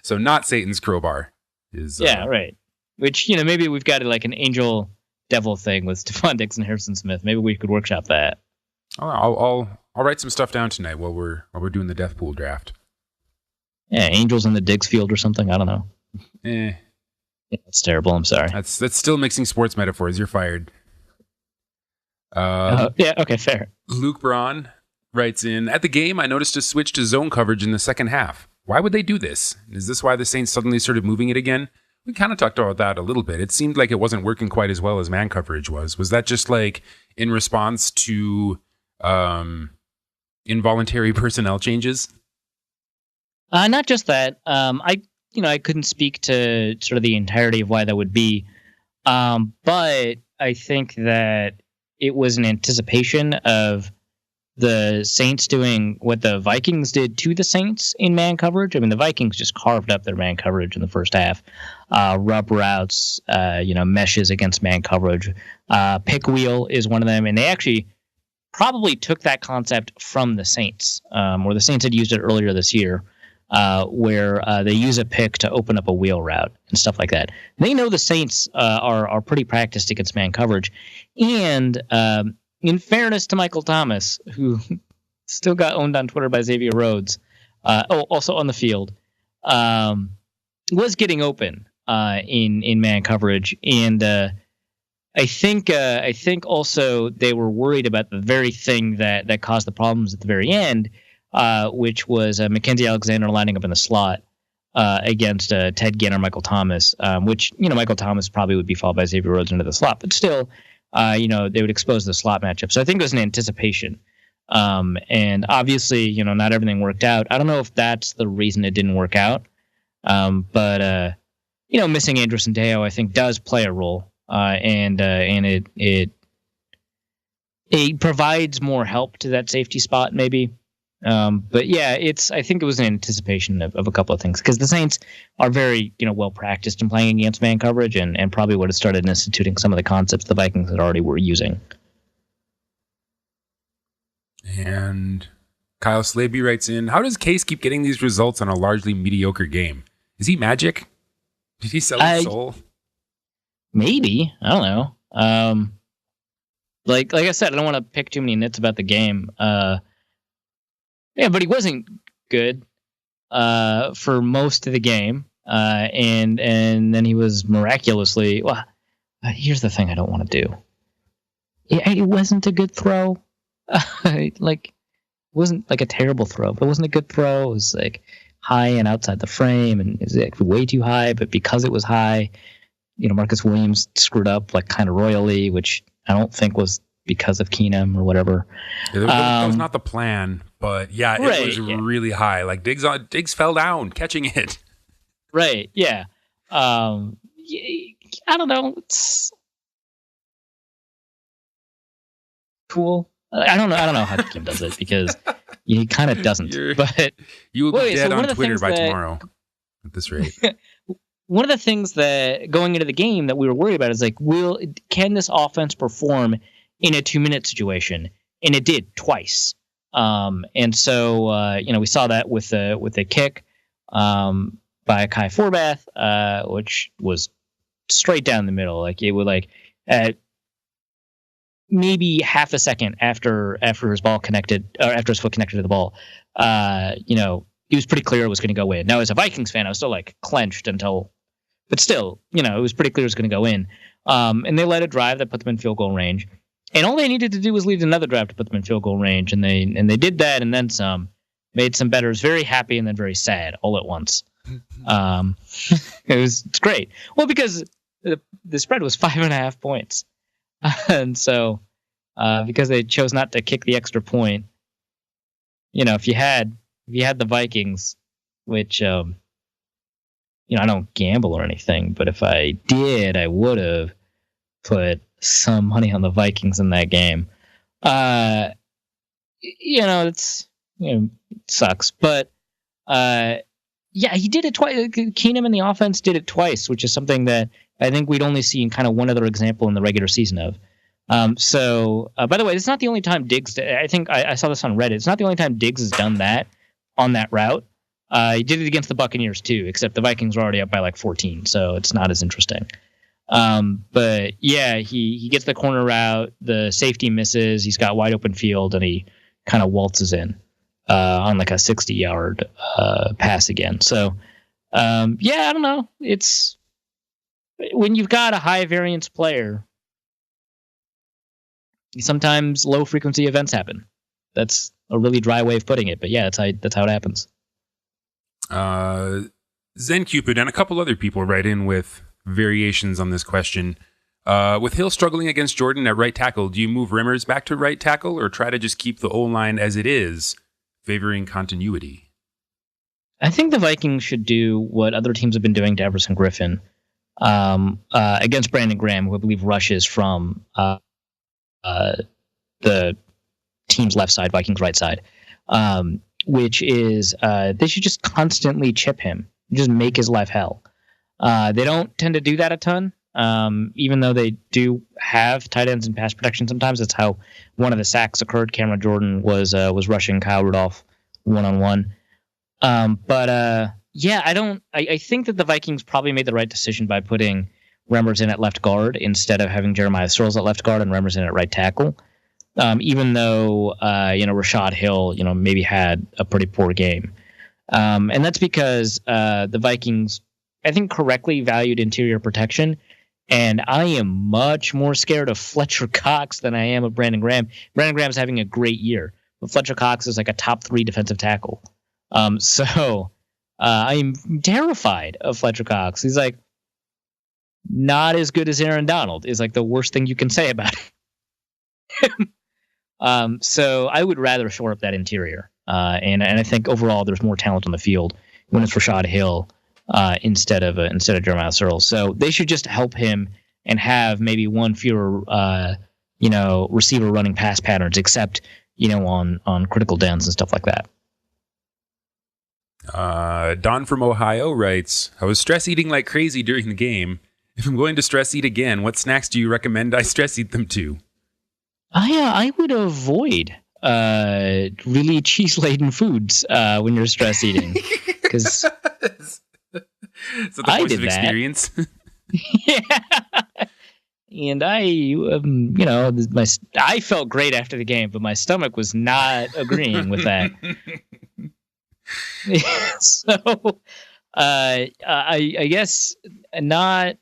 So not Satan's crowbar is. Yeah, right. Which maybe we've got like an angel devil thing with Stephon Diggs and Harrison Smith. Maybe we could workshop that. I'll write some stuff down tonight while we're doing the death pool draft. Yeah, angels in the Diggs field or something. I don't know. Yeah, that's terrible. I'm sorry. That's still mixing sports metaphors. You're fired. Yeah. Okay. Fair. Luke Braun writes in, at the game, I noticed a switch to zone coverage in the second half. Why would they do this? Is this why the Saints suddenly started moving it again? We kind of talked about that a little bit. It seemed like it wasn't working quite as well as man coverage was. Was that just like in response to involuntary personnel changes? Not just that. I couldn't speak to sort of the entirety of why that would be. But I think that it was an anticipation of the Saints doing what the Vikings did to the Saints in man coverage. I mean, the Vikings just carved up their man coverage in the first half. Rub routes, meshes against man coverage. Pick wheel is one of them. And they actually probably took that concept from the Saints, or the Saints had used it earlier this year, where they use a pick to open up a wheel route and stuff like that. They know the Saints are pretty practiced against man coverage. And in fairness to Michael Thomas, who still got owned on Twitter by Xavier Rhodes, also on the field, was getting open in man coverage. And I think also they were worried about the very thing that caused the problems at the very end, which was Mackenzie Alexander lining up in the slot against Ted Ginn or Michael Thomas, which Michael Thomas probably would be followed by Xavier Rhodes into the slot, but still, they would expose the slot matchup. So I think it was an anticipation, and obviously, not everything worked out. I don't know if that's the reason it didn't work out, but missing Andrew Sandeo, I think, does play a role, and it provides more help to that safety spot, maybe. But yeah, I think it was an anticipation of a couple of things, because the Saints are very, well practiced in playing against man coverage, and probably would have started instituting some of the concepts the Vikings had already were using. And Kyle Slaby writes in, how does Case keep getting these results on a largely mediocre game? Is he magic? Did he sell his soul? Maybe. I don't know. Like I said, I don't want to pick too many nits about the game. Yeah, but he wasn't good for most of the game, and then he was miraculously. Well, here's the thing I don't want to do. It wasn't a good throw. It wasn't like a terrible throw, but it wasn't a good throw. It was like high and outside the frame, and is it way too high? But because it was high, Marcus Williams screwed up like kind of royally, which I don't think was because of Keenum or whatever. Yeah, that was not the plan, but yeah, it was really high. Like Diggs fell down catching it. Right. Yeah. I don't know. It's cool. I don't know how the team does it because he kind of doesn't. But you will be dead on Twitter by tomorrow at this rate. One of the things that going into the game that we were worried about is like, can this offense perform in a 2-minute situation? And it did twice. And so we saw that with a kick by Kai Forbath, which was straight down the middle. Like it would at maybe half a second after his ball connected, or after his foot connected to the ball, it was pretty clear it was going to go in. Now, as a Vikings fan, I was still like clenched but still, it was pretty clear it was going to go in. And they led a drive that put them in field goal range. And all they needed to do was lead another drive to put them in field goal range. And they did that and then some, made some bettors very happy and then very sad all at once. It's great. Well, because the spread was 5.5 points. And so, because they chose not to kick the extra point, if you had the Vikings, which, I don't gamble or anything, but if I did, I would have put some money on the Vikings in that game. It sucks, but, he did it twice. Keenum and the offense did it twice, which is something that I think we'd only seen kind of one other example in the regular season of. By the way, it's not the only time Diggs. I think I saw this on Reddit. It's not the only time Diggs has done that on that route. He did it against the Buccaneers too, except the Vikings were already up by like 14, so it's not as interesting. But yeah, he gets the corner route. The safety misses. He's got wide open field, and he kind of waltzes in on like a 60-yard pass again. So I don't know. It's when you've got a high variance player, sometimes low frequency events happen. That's a really dry way of putting it, but yeah, that's how it happens. Zen Cupid and a couple other people write in with variations on this question. With Hill struggling against Jordan at right tackle, do you move Rimmers back to right tackle or try to just keep the O-line as it is, favoring continuity? I think the Vikings should do what other teams have been doing to Everson Griffin against Brandon Graham, who I believe rushes from the team's left side, Vikings right side, which is they should just constantly chip him, just make his life hell. They don't tend to do that a ton, even though they do have tight ends and pass protection sometimes. That's how one of the sacks occurred. Cameron Jordan was rushing Kyle Rudolph one-on-one. I think that the Vikings probably made the right decision by putting Remmers in at left guard instead of having Jeremiah Searles at left guard and Remmers in at right tackle. Even though, Rashad Hill, maybe had a pretty poor game. And that's because the Vikings, I think, correctly valued interior protection. And I am much more scared of Fletcher Cox than I am of Brandon Graham. Brandon Graham's having a great year, but Fletcher Cox is like a top 3 defensive tackle. So I am terrified of Fletcher Cox. He's like not as good as Aaron Donald is like the worst thing you can say about him. So I would rather shore up that interior. And I think overall there's more talent on the field when it's Rashad Hill instead of Jeremiah Searles. So they should just help him and have maybe one fewer receiver running pass patterns, except on critical downs and stuff like that. Don from Ohio writes, I was stress eating like crazy during the game. If I'm going to stress eat again, what snacks do you recommend I stress eat them to? I would avoid really cheese-laden foods when you're stress eating. Because is that the voice of experience? Yeah. And I felt great after the game, but my stomach was not agreeing with that. So, I guess not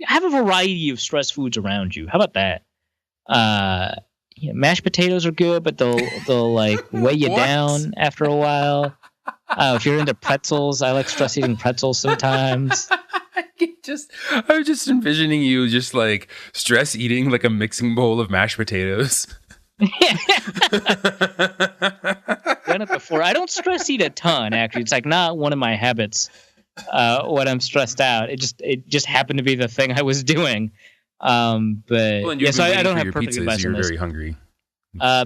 have a variety of stress foods around you. How about that? Mashed potatoes are good, but they'll like weigh you down after a while. If you're into pretzels, I like stress eating pretzels sometimes. I was just envisioning you just like stress eating like a mixing bowl of mashed potatoes. Done it before. I don't stress eat a ton, actually. It's like not one of my habits when I'm stressed out. It just happened to be the thing I was doing. But yeah, so I don't have perfect advice on this. You're very hungry.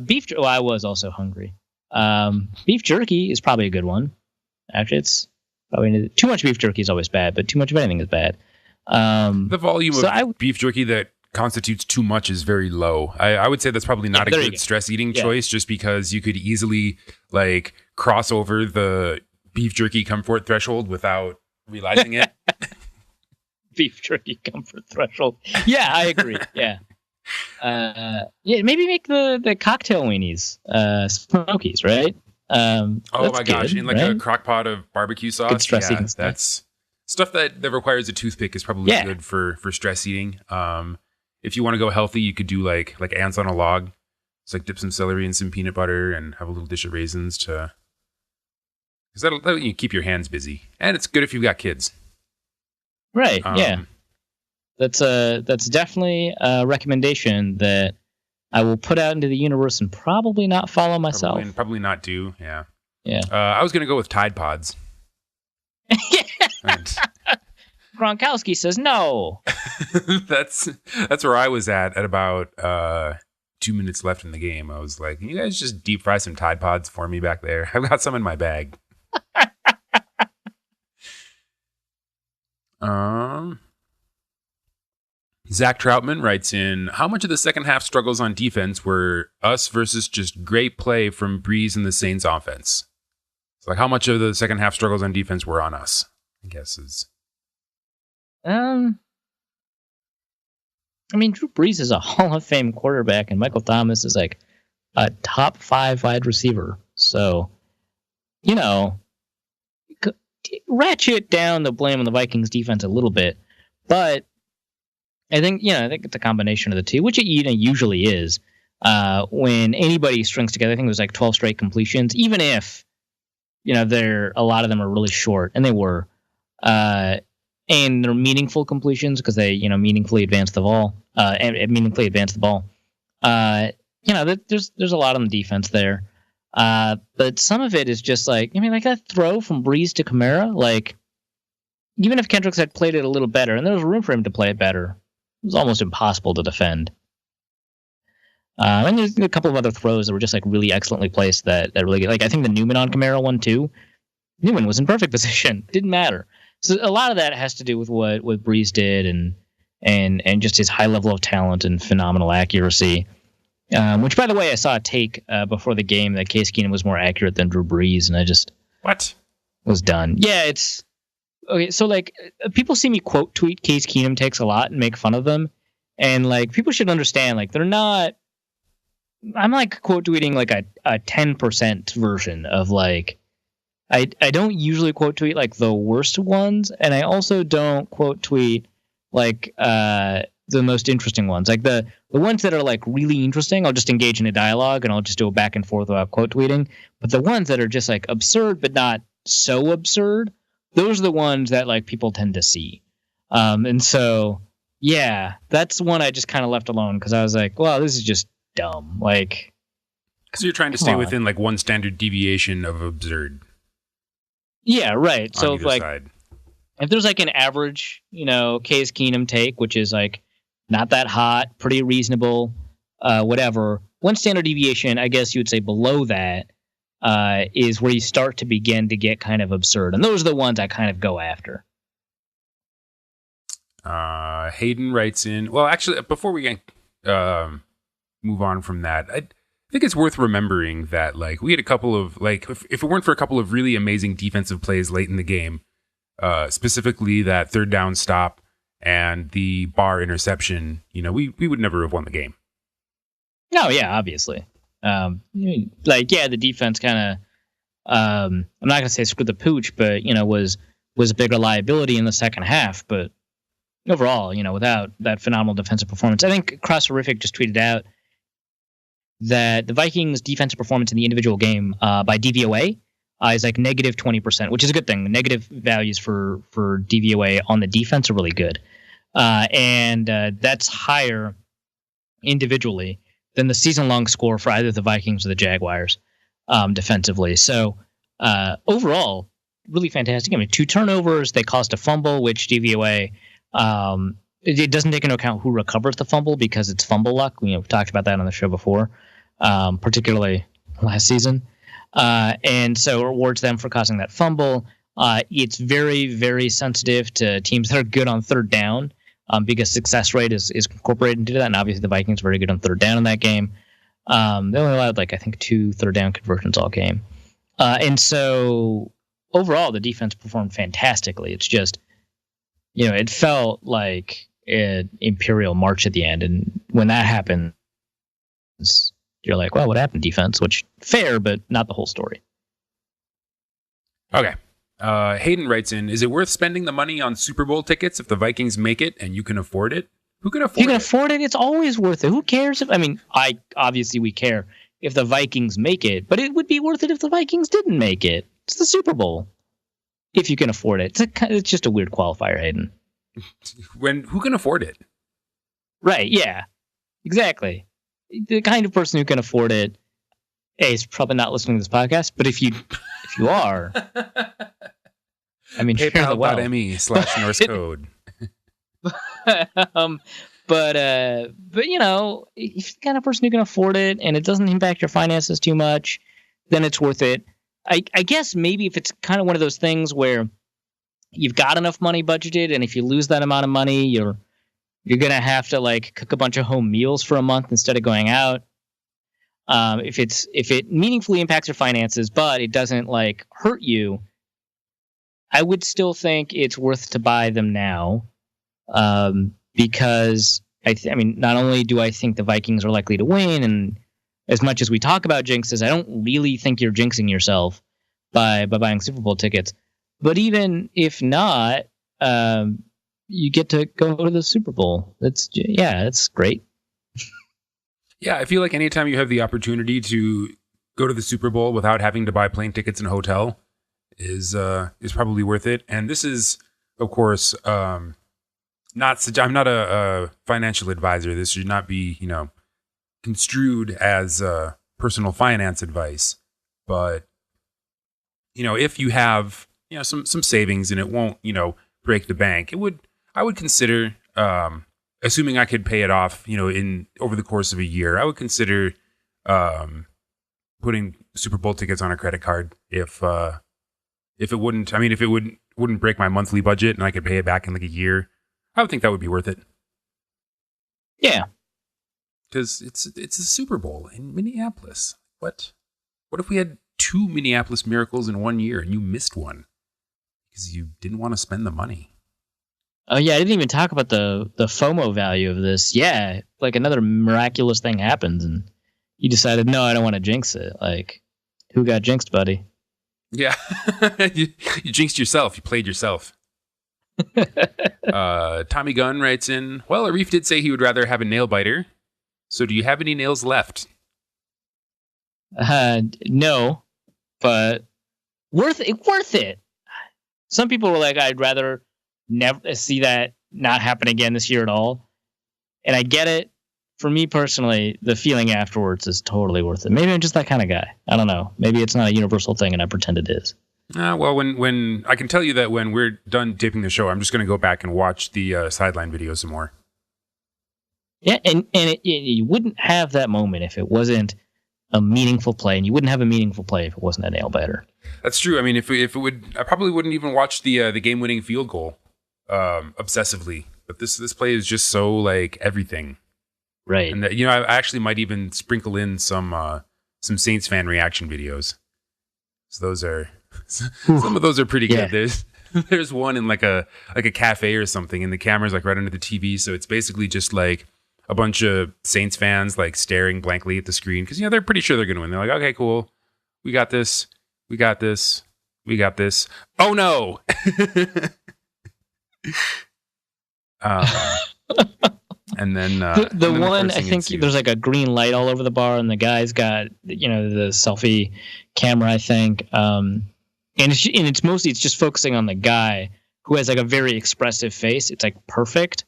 Beef. Well, I was also hungry. Beef jerky is probably a good one. Actually, it's probably too much beef jerky is always bad, but too much of anything is bad. The volume of beef jerky that constitutes too much is very low. I would say that's probably not a good stress eating choice, just because you could easily like cross over the beef jerky comfort threshold without realizing it. Beef jerky comfort threshold. Yeah, I agree. Yeah. Maybe make the cocktail weenies smokies, right? Oh my gosh, good, in like a crock pot of barbecue sauce. Good stress eating that's stuff that requires a toothpick is probably good for stress eating. If you want to go healthy, you could do like ants on a log. It's like dip some celery in some peanut butter and have a little dish of raisins because that'll you keep your hands busy, and it's good if you've got kids. Right. Yeah. That's definitely a recommendation that I will put out into the universe and probably not follow myself. Probably not do. Yeah. Yeah. I was gonna go with Tide Pods. Gronkowski says no. That's where I was at about 2 minutes left in the game. I was like, "Can you guys just deep fry some Tide Pods for me back there? I've got some in my bag." Zach Troutman writes in, how much of the second half struggles on defense were us versus just great play from Breeze and the Saints offense? So like how much of the second half struggles on defense were on us, I guess is. I mean, Drew Brees is a Hall of Fame quarterback, and Michael Thomas is like a top 5 wide receiver. So, ratchet down the blame on the Vikings defense a little bit, but I think it's a combination of the two, which it usually is. When anybody strings together, I think it was like 12 straight completions, even if a lot of them are really short, and they were, and they're meaningful completions because they meaningfully advance the ball. There's a lot on the defense there, but some of it is just like that throw from Breeze to Kamara. Like, even if Kendricks had played it a little better, and there was room for him to play it better, it was almost impossible to defend. And there's a couple of other throws that were just like really excellently placed that really good. Like I think the Newman on Kamara one too. Newman was in perfect position. Didn't matter. So a lot of that has to do with what Breeze did and just his high level of talent and phenomenal accuracy. Which, by the way, I saw a take before the game that Case Keenum was more accurate than Drew Brees, and I just was done. Yeah, it's okay. So like people see me quote tweet Case Keenum takes a lot and make fun of them, and like people should understand like they're not. I'm like quote tweeting like a 10% version of like. I don't usually quote tweet like the worst ones, and I also don't quote tweet like the most interesting ones. Like the ones that are like really interesting, I'll just engage in a dialogue and I'll just do a back and forth without quote tweeting. But the ones that are just like absurd but not so absurd, those are the ones that like people tend to see. And so yeah, that's one I just kind of left alone because I was like, well, this is just dumb. Like, so you're trying to stay within like one standard deviation of absurd. Yeah, right. So if there's like an average, Case Keenum take, which is like not that hot, pretty reasonable, whatever. One standard deviation, I guess you would say below that, is where you start to begin to get kind of absurd. And those are the ones I kind of go after. Hayden writes in, well, actually, before we move on from that, I think it's worth remembering that like we had a couple of like if it weren't for a couple of really amazing defensive plays late in the game, specifically that third down stop and the Barr interception, we would never have won the game. No, yeah, obviously. The defense kind of I'm not gonna say screw the pooch, but was a bigger liability in the second half. But overall, without that phenomenal defensive performance, I think Crosserific just tweeted out that the Vikings' defensive performance in the individual game by DVOA is like negative 20%, which is a good thing. The negative values for DVOA on the defense are really good. And that's higher individually than the season-long score for either the Vikings or the Jaguars defensively. So overall, really fantastic. I mean, 2 turnovers. They caused a fumble, which DVOA it doesn't take into account who recovers the fumble because it's fumble luck. We've talked about that on the show before, particularly last season. And so it rewards them for causing that fumble. It's very, very sensitive to teams that are good on third down because success rate is incorporated into that. And obviously the Vikings were very good on third down in that game. They only allowed, I think, 2 third down conversions all game. And so overall, the defense performed fantastically. It's just, it felt like an Imperial March at the end. And when that happens, you're like, well, what happened, defense? Which, fair, but not the whole story. Okay. Hayden writes in, is it worth spending the money on Super Bowl tickets if the Vikings make it and you can afford it? Who can afford it? You can afford it. It's always worth it. Who cares? Obviously we care if the Vikings make it, but it would be worth it if the Vikings didn't make it. It's the Super Bowl. If you can afford it. It's just a weird qualifier, Hayden. Who can afford it? Right, yeah. Exactly. The kind of person who can afford it, is probably not listening to this podcast, but if you are, PayPal.me/Norse code. But if you're the kind of person who can afford it and it doesn't impact your finances too much, then it's worth it. I guess maybe if it's kind of one of those things where you've got enough money budgeted, and if you lose that amount of money, you're gonna have to cook a bunch of home meals for a month instead of going out. If it meaningfully impacts your finances, but it doesn't hurt you, I would still think it's worth to buy them now. Because not only do I think the Vikings are likely to win, and as much as we talk about jinxes, I don't really think you're jinxing yourself by buying Super Bowl tickets. But even if not, you get to go to the Super Bowl. It's great. Yeah, I feel like anytime you have the opportunity to go to the Super Bowl without having to buy plane tickets and a hotel is probably worth it. And this is, of course, I'm not a financial advisor. This should not be, construed as personal finance advice. But, if you have, some savings and it won't, break the bank, I would consider, assuming I could pay it off, over the course of a year, I would consider putting Super Bowl tickets on a credit card if it wouldn't break my monthly budget and I could pay it back in a year. I would think that would be worth it. Yeah. Because it's a Super Bowl in Minneapolis. What if we had 2 Minneapolis miracles in 1 year and you missed one because you didn't want to spend the money? Oh yeah, I didn't even talk about the FOMO value of this. Yeah, another miraculous thing happens and you decided, no, I don't want to jinx it. Who got jinxed, buddy? Yeah, you jinxed yourself. You played yourself. Tommy Gunn writes in, well, Arif did say he would rather have a nail biter. So do you have any nails left? No, but worth it. Some people were like, I'd rather never see that not happen again this year at all. And I get it. For me personally, the feeling afterwards is totally worth it. Maybe I'm just that kind of guy. I don't know. Maybe it's not a universal thing and I pretend it is. Well, when I can tell you that when we're done taping the show, I'm just going to go back and watch the sideline video some more. Yeah, and you wouldn't have that moment if it wasn't a meaningful play, and you wouldn't have a meaningful play if it wasn't a nail biter. That's true. I mean, if it would, I probably wouldn't even watch the game-winning field goal obsessively. But this play is just so everything, right? And that, I actually might even sprinkle in some Saints fan reaction videos. So those are some of those are pretty good. There's one in a cafe or something, and the camera's right under the TV, so it's basically just a bunch of Saints fans staring blankly at the screen because they're pretty sure they're going to win. They're like, okay, cool, we got this. Oh no! And then the one, I think there's a green light all over the bar, and the guy's got the selfie camera, I think, and it's mostly it's just focusing on the guy who has like a very expressive face. It's like perfect.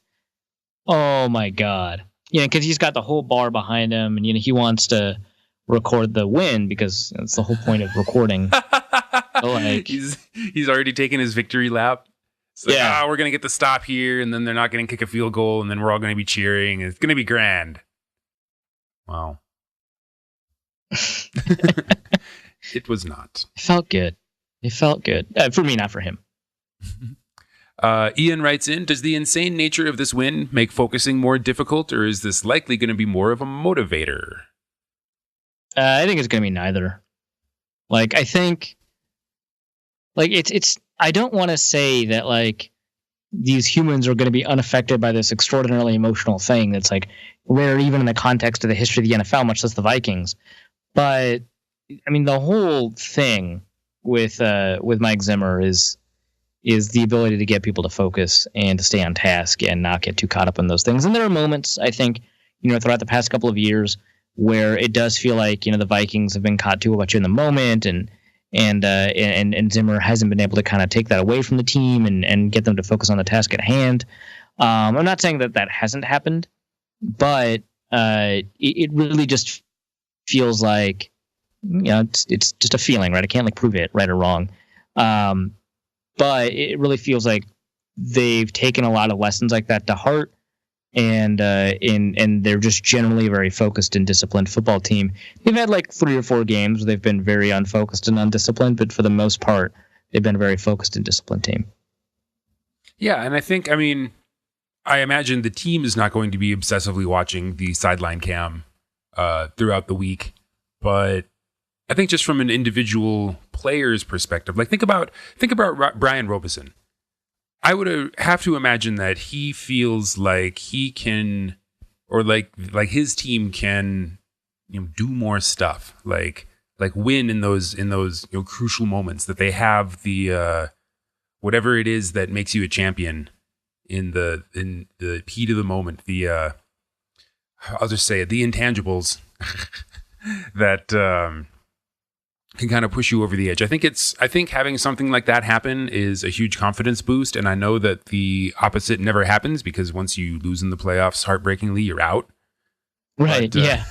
Oh my god. Because he's got the whole bar behind him, and he wants to record the win because that's the whole point of recording. Like he's already taken his victory lap. It's like, we're gonna get the stop here, and then they're not gonna kick a field goal, and then we're all gonna be cheering. It's gonna be grand. Wow. It was not. It felt good. For me, not for him. Ian writes in, does the insane nature of this win make focusing more difficult, or is this likely going to be more of a motivator? I think it's going to be neither. Like, I think, like, it's. I don't want to say that, like, these humans are going to be unaffected by this extraordinarily emotional thing that's, like, rare even in the context of the history of the NFL, much less the Vikings. But, I mean, the whole thing with Mike Zimmer is the ability to get people to focus and to stay on task and not get too caught up in those things. And there are moments, I think, throughout the past couple of years where it does feel like, the Vikings have been caught too much in the moment and Zimmer hasn't been able to kind of take that away from the team and get them to focus on the task at hand. I'm not saying that hasn't happened, but it really just feels like, it's just a feeling, right? I can't prove it right or wrong. But it really feels like they've taken a lot of lessons like that to heart, and they're just generally a very focused and disciplined football team. They've had 3 or 4 games where they've been very unfocused and undisciplined, but for the most part, they've been a very focused and disciplined team. Yeah, and I imagine the team is not going to be obsessively watching the sideline cam throughout the week, but I think just from an individual player's perspective, think about Brian Robeson. I would have to imagine that he feels like he can, or like his team can, do more stuff, like win in those crucial moments, that they have the whatever it is that makes you a champion in the heat of the moment. I'll just say it, the intangibles that can kind of push you over the edge. I think having something like that happen is a huge confidence boost, and I know that the opposite never happens, because once you lose in the playoffs, heartbreakingly, you're out. Right. But, yeah.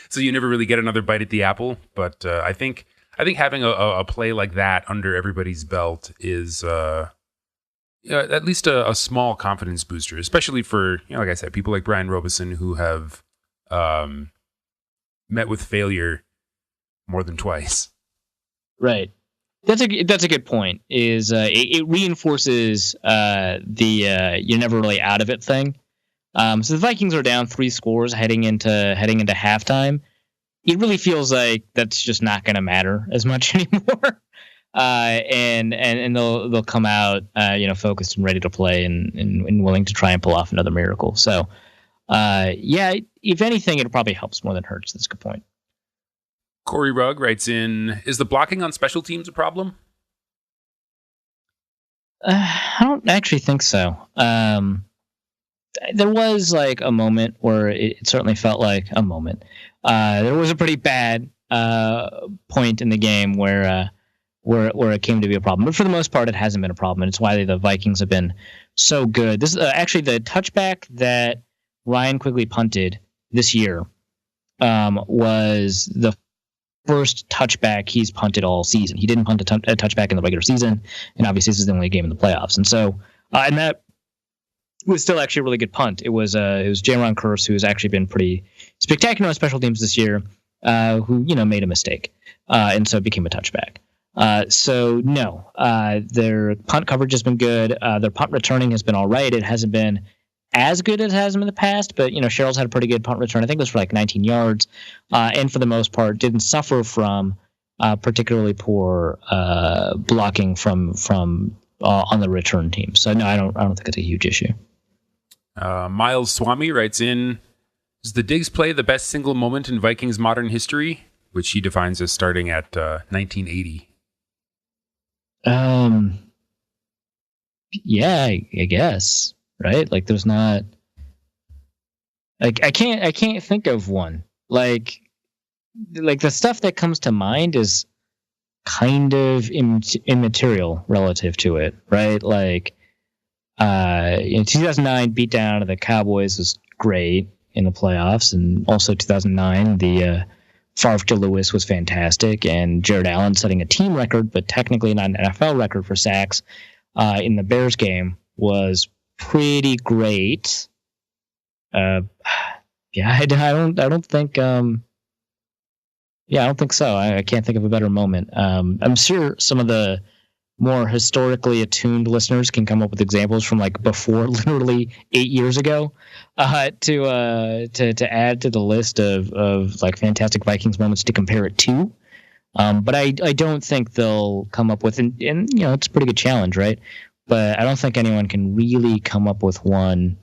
So you never really get another bite at the apple. But I think having a play like that under everybody's belt is at least a small confidence booster, especially for, like I said, people like Brian Robeson, who have met with failure more than twice. Right. That's a good point. It reinforces the you're never really out of it thing. So the Vikings are down 3 scores heading into halftime. It really feels like that's just not going to matter as much anymore. And they'll come out focused and ready to play and willing to try and pull off another miracle. So if anything, it probably helps more than hurts. That's a good point. Corey Rugg writes in, is the blocking on special teams a problem? I don't actually think so. There was a moment where it certainly felt like a moment. There was a pretty bad point in the game where it came to be a problem. But for the most part, it hasn't been a problem. And it's why the Vikings have been so good. This is actually the touchback that Ryan Quigley punted this year was the first touchback he's punted all season. He didn't punt a touchback in the regular season, and obviously this is the only game in the playoffs. And so, and that was still actually a really good punt. It was Jaron Kearse, who has actually been pretty spectacular on special teams this year, who made a mistake, and so it became a touchback. So no, their punt coverage has been good. Their punt returning has been all right. It hasn't been as good as it has been in the past, but Cheryl's had a pretty good punt return. I think it was for 19 yards, and for the most part didn't suffer from particularly poor blocking from on the return team. So no, I don't think it's a huge issue. Miles Swami writes in, is the Diggs play the best single moment in Vikings modern history, which he defines as starting at 1980? Yeah, I guess. Right? There's not, I can't think of one. The stuff that comes to mind is kind of immaterial relative to it, right? Like, in 2009, beatdown of the Cowboys was great in the playoffs, and also 2009, the Favre to Lewis was fantastic, and Jared Allen setting a team record, but technically not an NFL record for sacks in the Bears game was pretty great. I don't think. I don't think so. I can't think of a better moment. I'm sure some of the more historically attuned listeners can come up with examples from like before, literally 8 years ago, to add to the list of like fantastic Vikings moments to compare it to. But I don't think they'll come up with, and it's a pretty good challenge, right? But I don't think anyone can really come up with one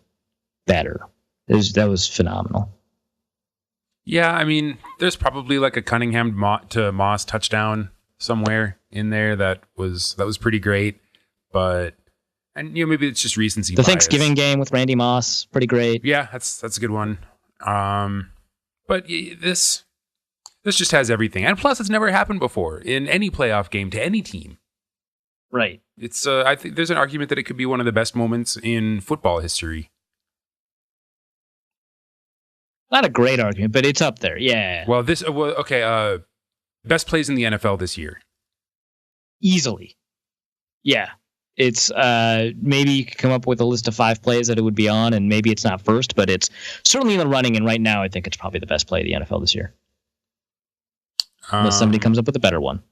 better. That was phenomenal. Yeah, I mean, there's probably like a Cunningham to Moss touchdown somewhere in there that was pretty great, but maybe it's just recency the bias. Thanksgiving game with Randy Moss, pretty great. Yeah, that's a good one. But this just has everything, and plus it's never happened before in any playoff game to any team. Right. It's I think there's an argument that it could be one of the best moments in football history. Not a great argument, but it's up there. Yeah. Well, okay. Best plays in the NFL this year. Easily. Yeah. It's maybe you could come up with a list of 5 plays that it would be on, and maybe it's not first, but it's certainly in the running. And right now, I think it's probably the best play of the NFL this year. Unless somebody comes up with a better one.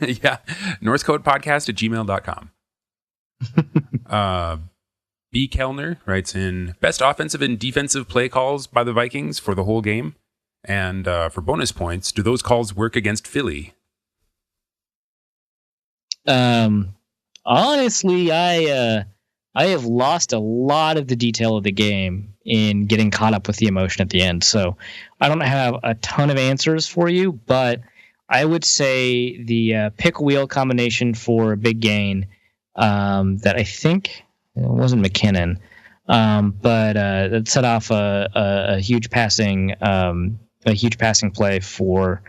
Yeah. NorthCodePodcast@gmail.com. B. Kellner writes in, best offensive and defensive play calls by the Vikings for the whole game. And for bonus points, do those calls work against Philly? Honestly, I have lost a lot of the detail of the game in getting caught up with the emotion at the end. So I don't have a ton of answers for you, but I would say the pick wheel combination for a big gain that I think it wasn't McKinnon, but it set off a huge passing play for,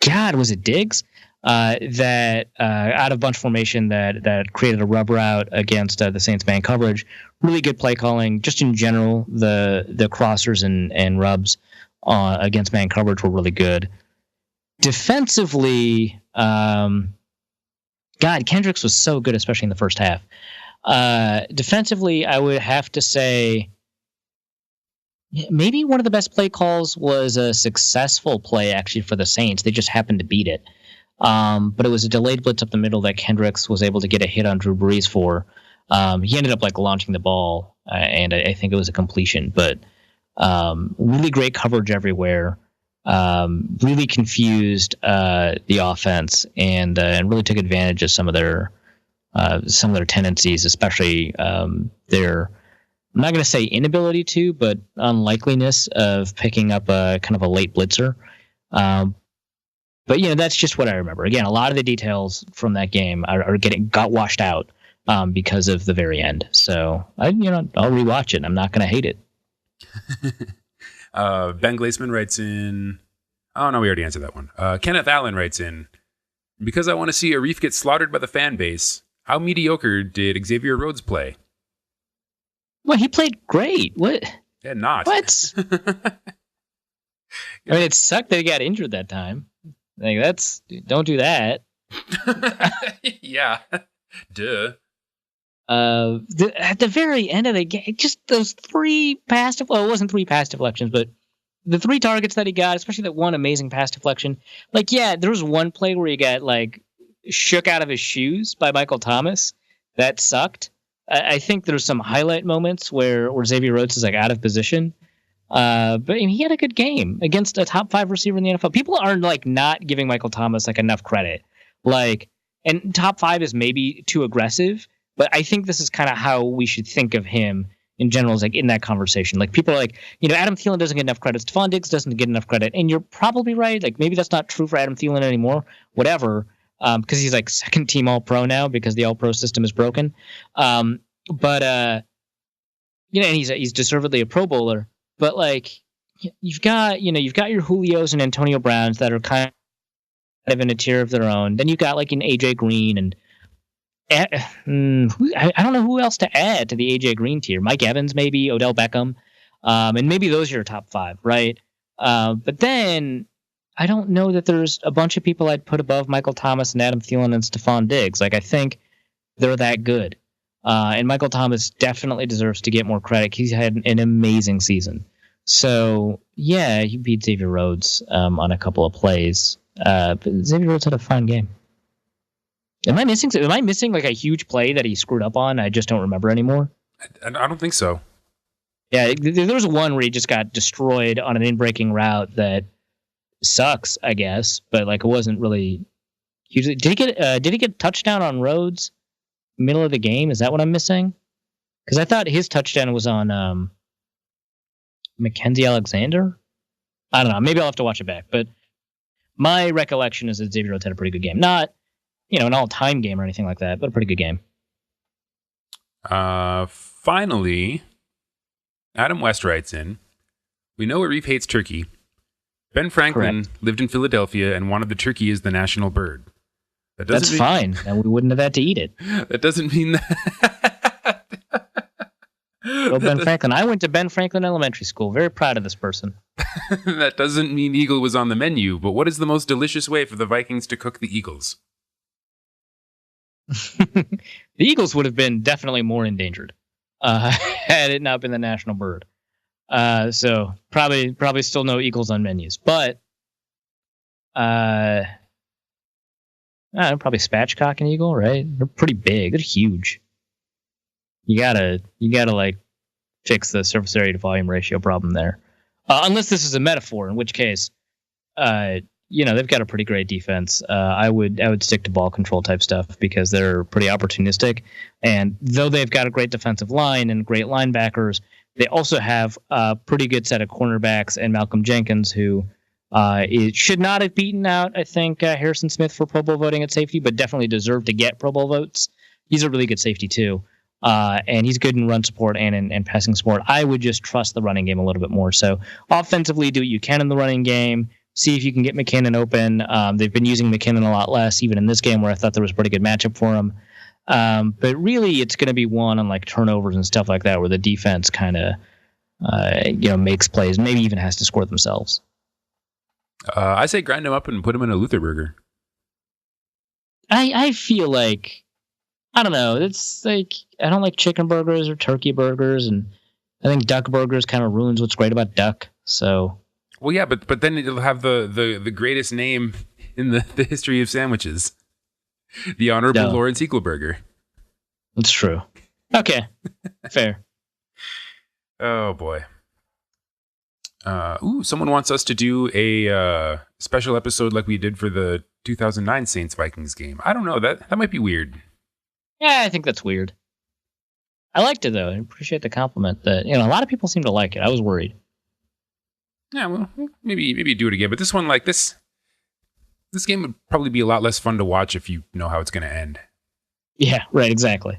God, was it Diggs? That out of bunch formation that created a rub route against the Saints man coverage. Really good play calling, just in general. The crossers and rubs against man coverage were really good. Defensively, God, Kendricks was so good, especially in the first half. Defensively, I would have to say maybe one of the best play calls was a successful play actually for the Saints. They just happened to beat it. But it was a delayed blitz up the middle that Kendricks was able to get a hit on Drew Brees for. He ended up like launching the ball, and I think it was a completion. But really great coverage everywhere. Really confused the offense, and really took advantage of some of their tendencies, especially their, I'm not going to say inability to, but unlikeliness of picking up a kind of a late blitzer. But that's just what I remember. Again, a lot of the details from that game got washed out because of the very end. So I'll rewatch it. I'm not going to hate it. Ben Glaseman writes in. Oh no, we already answered that one. Kenneth Allen writes in, because I want to see Arif get slaughtered by the fan base. How mediocre did Xavier Rhodes play? Well, he played great. What? Yeah, not. What? I mean, it sucked that he got injured that time. Like, don't do that. Yeah. Duh. At the very end of the game, just those 3 pass, well, it wasn't 3 pass deflections, but the 3 targets that he got, especially that one amazing pass deflection. Like, yeah, there was one play where he got like shook out of his shoes by Michael Thomas. That sucked. I think there's some highlight moments where Xavier Rhodes is like out of position. But he had a good game against a top 5 receiver in the NFL. People are like not giving Michael Thomas like enough credit. Like, and top 5 is maybe too aggressive, but I think this is kind of how we should think of him in general, is like in that conversation. Like, people are like, Adam Thielen doesn't get enough credit. Stephon Diggs doesn't get enough credit. And you're probably right. Like, maybe that's not true for Adam Thielen anymore, whatever. Because he's like second team all pro now because the all pro system is broken. And he's deservedly a Pro Bowler. But like, you've got your Julios and Antonio Browns that are kind in a tier of their own. Then you got like an AJ Green and I don't know who else to add to the AJ Green tier. Mike Evans, maybe Odell Beckham, and maybe those are your top 5, right? But then I don't know that there's a bunch of people I'd put above Michael Thomas and Adam Thielen and Stephon Diggs. Like I think they're that good, and Michael Thomas definitely deserves to get more credit. He's had an amazing season. So yeah, he beat Xavier Rhodes on a couple of plays. But Xavier Rhodes had a fine game. Am I missing like a huge play that he screwed up on? I just don't remember anymore. I don't think so. Yeah, there was one where he just got destroyed on an in-breaking route that sucks, I guess, but like it wasn't really huge. Did he get a touchdown on Rhodes middle of the game? Is that what I'm missing? Because I thought his touchdown was on Mackenzie Alexander. I don't know. Maybe I'll have to watch it back. But my recollection is that Xavier Rhodes had a pretty good game. Not an all-time game or anything like that, but a pretty good game. Finally, Adam West writes in, we know Arif hates turkey. Ben Franklin lived in Philadelphia and wanted the turkey as the national bird. That's fine, and we wouldn't have had to eat it. That doesn't mean that... Well, Ben Franklin. I went to Ben Franklin Elementary School. Very proud of this person. That doesn't mean eagle was on the menu, but what is the most delicious way for the Vikings to cook the eagles? The Eagles would have been definitely more endangered had it not been the national bird. So probably still no eagles on menus, but probably spatchcock and eagle, right? They're pretty big. They're huge. You gotta like fix the surface area to volume ratio problem there, unless this is a metaphor, in which case, they've got a pretty great defense. I would stick to ball control type stuff because they're pretty opportunistic. And though they've got a great defensive line and great linebackers, they also have a pretty good set of cornerbacks and Malcolm Jenkins, who it should not have beaten out, I think, Harrison Smith for Pro Bowl voting at safety, but definitely deserved to get Pro Bowl votes. He's a really good safety too. And he's good in run support and in passing support. I would just trust the running game a little bit more. So offensively, do what you can in the running game. See if you can get McKinnon open. They've been using McKinnon a lot less, even in this game where I thought there was a pretty good matchup for him. But really, it's going to be one on like turnovers and stuff like that, where the defense kind of makes plays, maybe even has to score themselves. I say grind him up and put him in a Lutherburger. I feel like, I don't know. It's like I don't like chicken burgers or turkey burgers, and I think duck burgers kind of ruins what's great about duck. So. Well, yeah, but then it'll have the greatest name in the history of sandwiches. The Honorable Lawrence Eagleburger. That's true. Okay. Fair. Oh, boy. Someone wants us to do a special episode like we did for the 2009 Saints-Vikings game. I don't know. That might be weird. Yeah, I think that's weird. I liked it, though. I appreciate the compliment. That a lot of people seem to like it. I was worried. Yeah, well, maybe do it again. But this one, like this game would probably be a lot less fun to watch if you know how it's going to end. Yeah, right, exactly.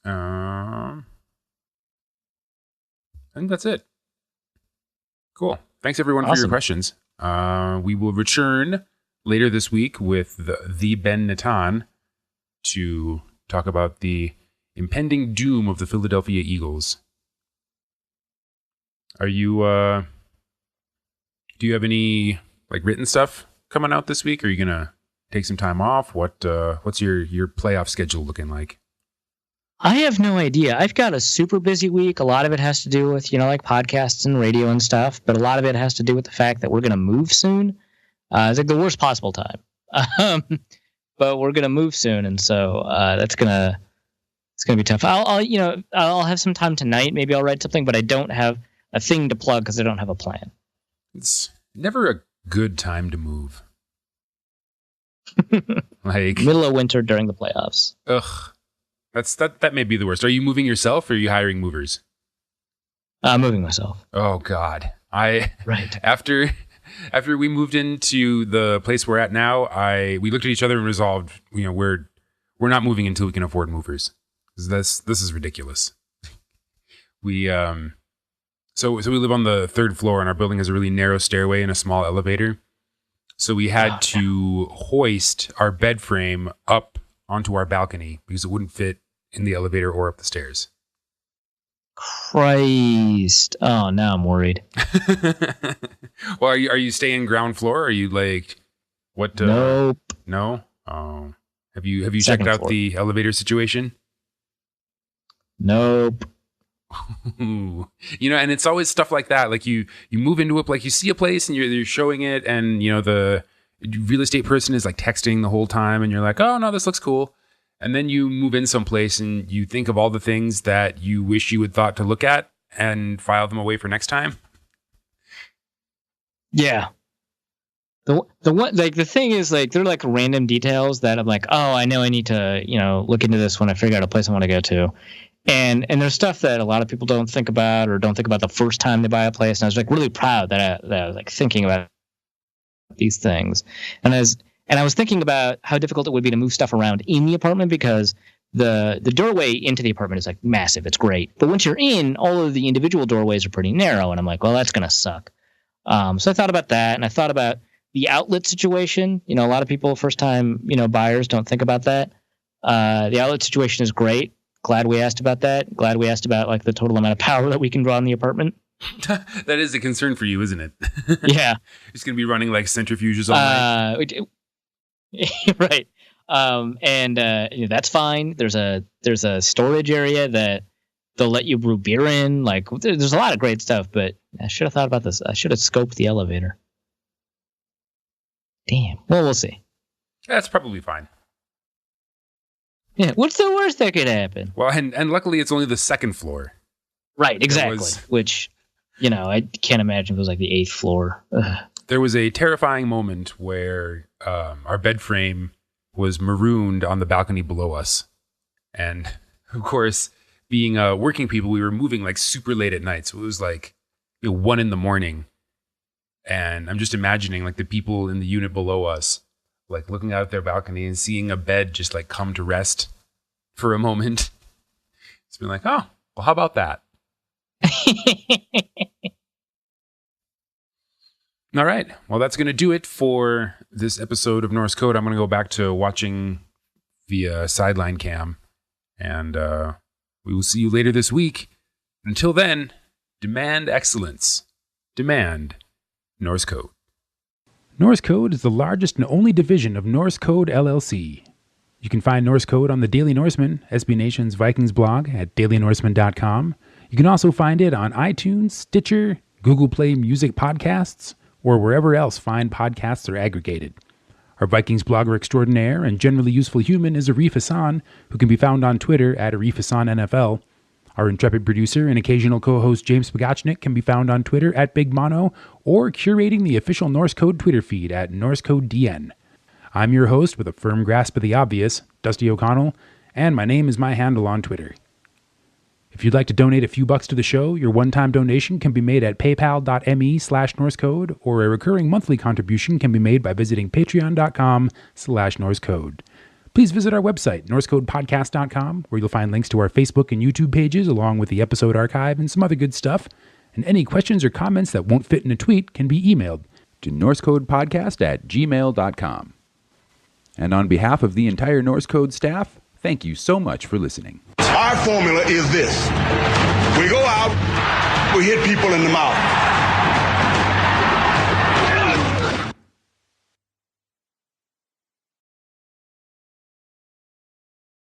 I think that's it. Cool. Thanks, everyone, for your questions. We will return later this week with the Ben Natan to talk about the impending doom of the Philadelphia Eagles. Are you, do you have any like written stuff coming out this week? Are you going to take some time off? What's your playoff schedule looking like? I have no idea. I've got a super busy week. A lot of it has to do with, like podcasts and radio and stuff, but a lot of it has to do with the fact that we're going to move soon. It's like the worst possible time. But we're going to move soon. And so, it's going to be tough. I'll have some time tonight. Maybe I'll write something, but I don't have a thing to plug because I don't have a plan. It's never a good time to move. Like middle of winter during the playoffs. Ugh. That may be the worst. Are you moving yourself or are you hiring movers? Moving myself. Oh God. After we moved into the place we're at now, we looked at each other and resolved, we're not moving until we can afford movers. This is ridiculous. So we live on the third floor, and our building has a really narrow stairway and a small elevator. So we had to hoist our bed frame up onto our balcony because it wouldn't fit in the elevator or up the stairs. Christ. Oh, now I'm worried. Well, are you staying ground floor? Are you like what? Nope. No. Oh. Have you checked Second out floor. the elevator situation? Nope. And it's always stuff like that. Like you move into it, like you see a place and you're showing it, and the real estate person is like texting the whole time, and you're like, oh no, this looks cool. And then you move in someplace and you think of all the things that you wish you had thought to look at and file them away for next time. Yeah. The one, like, the thing is, like, they're like random details that I'm like, oh, I know I need to, look into this when I figure out a place I want to go to. And there's stuff that a lot of people don't think about or don't think about the first time they buy a place. And I was like really proud that I was like thinking about these things. And I was thinking about how difficult it would be to move stuff around in the apartment because the doorway into the apartment is like massive. It's great. But once you're in, all of the individual doorways are pretty narrow. And I'm like, well, that's going to suck. So I thought about that. And I thought about the outlet situation. A lot of people, first time, buyers don't think about that. The outlet situation is great. Glad we asked about that. Glad we asked about like the total amount of power that we can draw in the apartment. That is a concern for you, isn't it? Yeah. It's going to be running like centrifuges all night. Right. And that's fine. There's a storage area that they'll let you brew beer in. Like there's a lot of great stuff, but I should have thought about this. I should have scoped the elevator. Damn. Well, we'll see. That's probably fine. Yeah. What's the worst that could happen? Well, and luckily it's only the second floor. Right. Exactly. Which, I can't imagine if it was like the 8th floor. Ugh. There was a terrifying moment where our bed frame was marooned on the balcony below us. And of course, being working people, we were moving like super late at night. So it was like 1 a.m. And I'm just imagining like the people in the unit below us, like looking out their balcony and seeing a bed just like come to rest for a moment. It's been like, oh, well, how about that? All right. Well, that's going to do it for this episode of Norse Code. I'm going to go back to watching via sideline cam, and we will see you later this week. Until then, demand excellence. Demand Norse Code. Norse Code is the largest and only division of Norse Code LLC. You can find Norse Code on the Daily Norseman, SB Nation's Vikings blog at dailynorseman.com. You can also find it on iTunes, Stitcher, Google Play Music Podcasts, or wherever else fine podcasts are aggregated. Our Vikings blogger extraordinaire and generally useful human is Arif Hassan, who can be found on Twitter at Arif Hassan NFL. Our intrepid producer and occasional co-host James Pagachnik can be found on Twitter at Big Mono or curating the official Norse Code Twitter feed at NorseCodeDN. I'm your host with a firm grasp of the obvious, Dusty O'Connell, and my name is my handle on Twitter. If you'd like to donate a few bucks to the show, your one-time donation can be made at paypal.me/NorseCode, or a recurring monthly contribution can be made by visiting patreon.com/NorseCode. Please visit our website, norsecodepodcast.com, where you'll find links to our Facebook and YouTube pages, along with the episode archive and some other good stuff. And any questions or comments that won't fit in a tweet can be emailed to norsecodepodcast@gmail.com. And on behalf of the entire Norse Code staff, thank you so much for listening. Our formula is this. We go out, we hit people in the mouth.